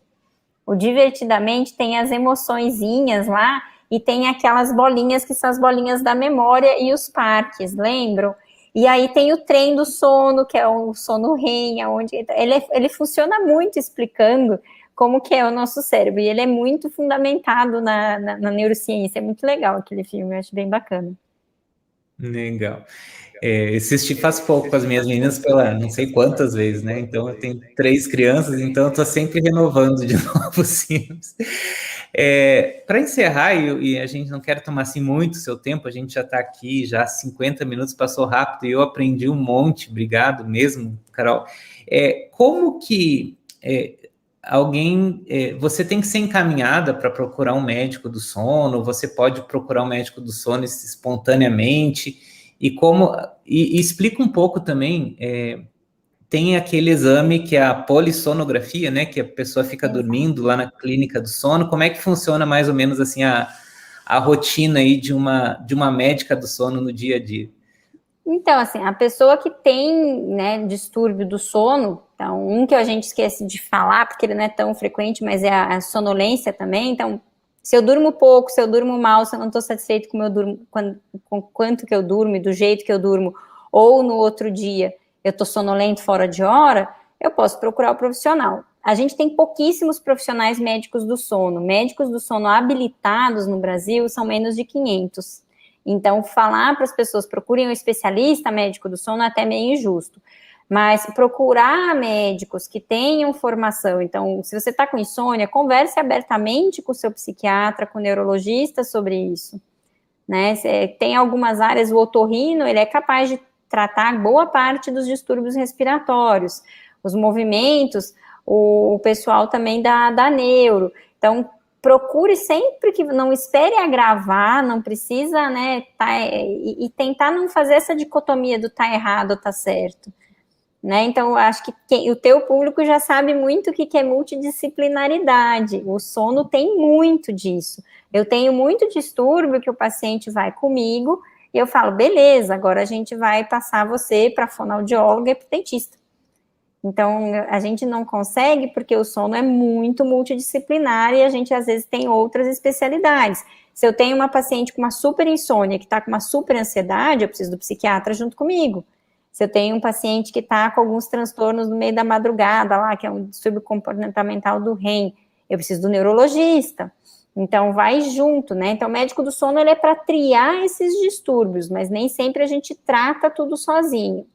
O Divertidamente tem as emoçõezinhas lá e tem aquelas bolinhas que são as bolinhas da memória e os parques, lembram? E aí tem o trem do sono, que é o sono REM, onde ele funciona muito explicando como que é o nosso cérebro, e ele é muito fundamentado na neurociência, é muito legal aquele filme, eu acho bem bacana.
Legal. Assisti faz pouco com as minhas meninas pela não sei quantas vezes, né? Então eu tenho 3 crianças, então eu tô sempre renovando de novo os filmes. Para encerrar, e a gente não quer tomar assim muito seu tempo, a gente já está aqui, já 50 minutos, passou rápido e eu aprendi um monte, obrigado mesmo, Carol. Como que você tem que ser encaminhada para procurar um médico do sono, você pode procurar um médico do sono espontaneamente, e explica um pouco também, tem aquele exame que é a polissonografia, né, que a pessoa fica dormindo lá na clínica do sono, como é que funciona mais ou menos assim a rotina aí de uma médica do sono no dia a dia?
Então, assim, a pessoa que tem, né, distúrbio do sono, então, um que a gente esquece de falar, porque ele não é tão frequente, mas é a sonolência também. Então, se eu durmo pouco, se eu durmo mal, se eu não estou satisfeito com com quanto que eu durmo e do jeito que eu durmo, ou no outro dia eu estou sonolento fora de hora, eu posso procurar o profissional. A gente tem pouquíssimos profissionais médicos do sono. Médicos do sono habilitados no Brasil são menos de 500. Então, falar para as pessoas procurem um especialista médico do sono é até meio injusto. Mas procurar médicos que tenham formação. Então, se você está com insônia, converse abertamente com o seu psiquiatra, com o neurologista sobre isso. Né? Tem algumas áreas, o otorrino, ele é capaz de tratar boa parte dos distúrbios respiratórios. Os movimentos, o pessoal também da neuro. Então, procure sempre que não espere agravar, não precisa, né, e tentar não fazer essa dicotomia do tá errado ou tá certo, né? Então, eu acho que o teu público já sabe muito o que é multidisciplinaridade. O sono tem muito disso. Eu tenho muito distúrbio que o paciente vai comigo e eu falo, beleza, agora a gente vai passar você para fonoaudiólogo e para dentista. Então, a gente não consegue porque o sono é muito multidisciplinar e a gente, às vezes, tem outras especialidades. Se eu tenho uma paciente com uma super insônia, que está com uma super ansiedade, eu preciso do psiquiatra junto comigo. Se eu tenho um paciente que está com alguns transtornos no meio da madrugada, lá, que é um distúrbio comportamental do REM, eu preciso do neurologista. Então, vai junto, né? Então, o médico do sono, ele é para triar esses distúrbios, mas nem sempre a gente trata tudo sozinho.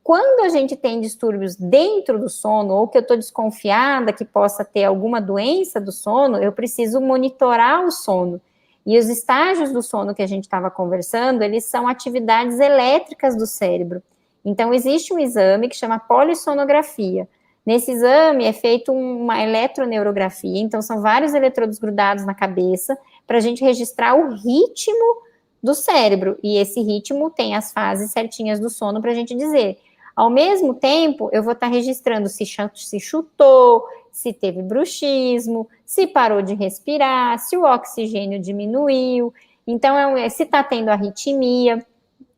Quando a gente tem distúrbios dentro do sono, ou que eu estou desconfiada que possa ter alguma doença do sono, eu preciso monitorar o sono. E os estágios do sono que a gente estava conversando, eles são atividades elétricas do cérebro. Então, existe um exame que chama polissonografia. Nesse exame é feita uma eletroneurografia, então são vários eletrodos grudados na cabeça para a gente registrar o ritmo do cérebro. E esse ritmo tem as fases certinhas do sono para a gente dizer. Ao mesmo tempo, eu vou estar registrando se chutou, se teve bruxismo, se parou de respirar, se o oxigênio diminuiu, então se está tendo arritmia.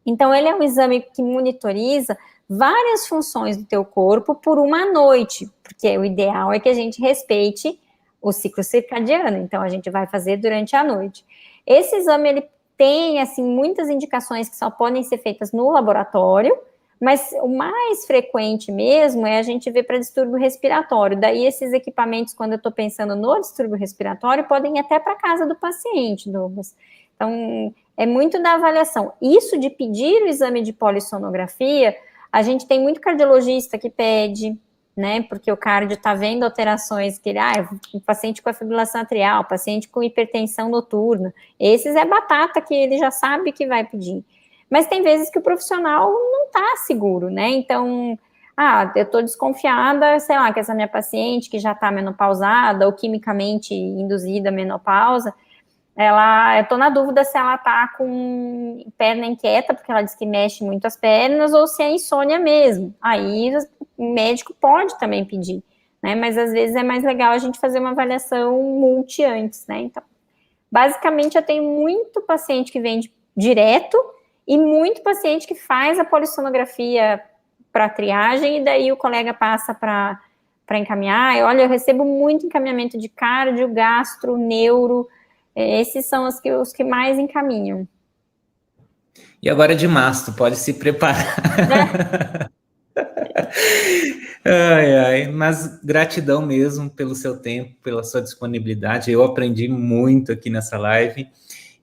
Então, ele é um exame que monitoriza várias funções do teu corpo por uma noite, porque o ideal é que a gente respeite o ciclo circadiano, então a gente vai fazer durante a noite. Esse exame, ele tem, assim, muitas indicações que só podem ser feitas no laboratório, mas o mais frequente mesmo é a gente ver para distúrbio respiratório. Daí esses equipamentos, quando eu estou pensando no distúrbio respiratório, podem ir até para casa do paciente, Douglas. Então, é muito da avaliação. Isso de pedir o exame de polissonografia, a gente tem muito cardiologista que pede, né? Porque o cardio está vendo alterações, que ele, o paciente com fibrilação atrial, paciente com hipertensão noturna. Esses é batata que ele já sabe que vai pedir. Mas tem vezes que o profissional não está seguro, né? Então, eu estou desconfiada, sei lá, que essa minha paciente que já está menopausada ou quimicamente induzida à menopausa, eu tô na dúvida se ela tá com perna inquieta, porque ela diz que mexe muito as pernas, ou se é insônia mesmo. Aí o médico pode também pedir, né? Mas às vezes é mais legal a gente fazer uma avaliação multi antes, né? Então, basicamente, eu tenho muito paciente que vem direto e muito paciente que faz a polissonografia para triagem, e daí o colega passa para encaminhar. Olha, eu recebo muito encaminhamento de cardio, gastro, neuro. Esses são os que mais encaminham.
E agora de mastro, pode se preparar. Ai, ai, mas gratidão mesmo pelo seu tempo, pela sua disponibilidade. Eu aprendi muito aqui nessa live.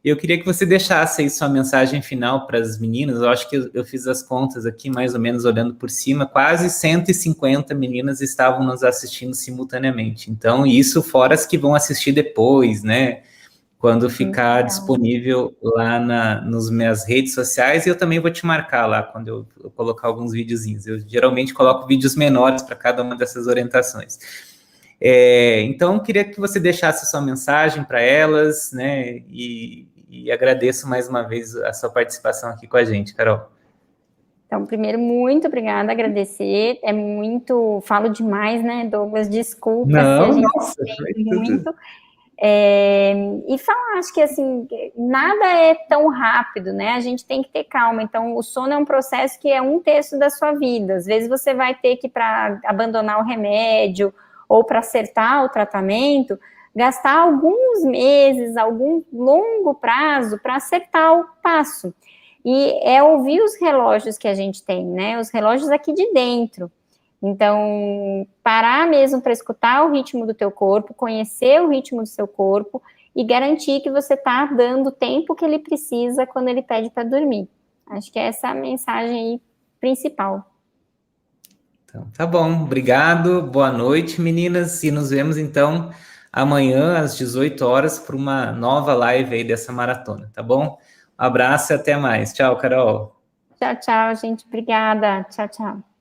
Eu queria que você deixasse aí sua mensagem final para as meninas. Eu acho que eu fiz as contas aqui, mais ou menos olhando por cima, quase 150 meninas estavam nos assistindo simultaneamente. Então, isso fora as que vão assistir depois, né? Quando ficar disponível lá nas minhas redes sociais, e eu também vou te marcar lá quando eu colocar alguns videozinhos. Eu geralmente coloco vídeos menores para cada uma dessas orientações. Então, queria que você deixasse a sua mensagem para elas, né? E agradeço mais uma vez a sua participação aqui com a gente, Carol.
Então, primeiro, muito obrigada, agradecer. Falo demais, né, Douglas? Desculpa se a gente tem muito. E falar, acho que assim, nada é tão rápido, né? A gente tem que ter calma. Então, o sono é um processo que é 1/3 da sua vida. Às vezes você vai ter que, para abandonar o remédio ou para acertar o tratamento, gastar alguns meses, algum longo prazo para acertar o passo. E é ouvir os relógios que a gente tem, né? Os relógios aqui de dentro. Então, parar mesmo para escutar o ritmo do teu corpo, conhecer o ritmo do seu corpo e garantir que você está dando o tempo que ele precisa quando ele pede para dormir. Acho que essa é a mensagem aí principal.
Então, tá bom. Obrigado. Boa noite, meninas. E nos vemos, então, amanhã, às 18 horas, para uma nova live aí dessa maratona, tá bom? Um abraço e até mais. Tchau, Carol.
Tchau, tchau, gente. Obrigada. Tchau, tchau.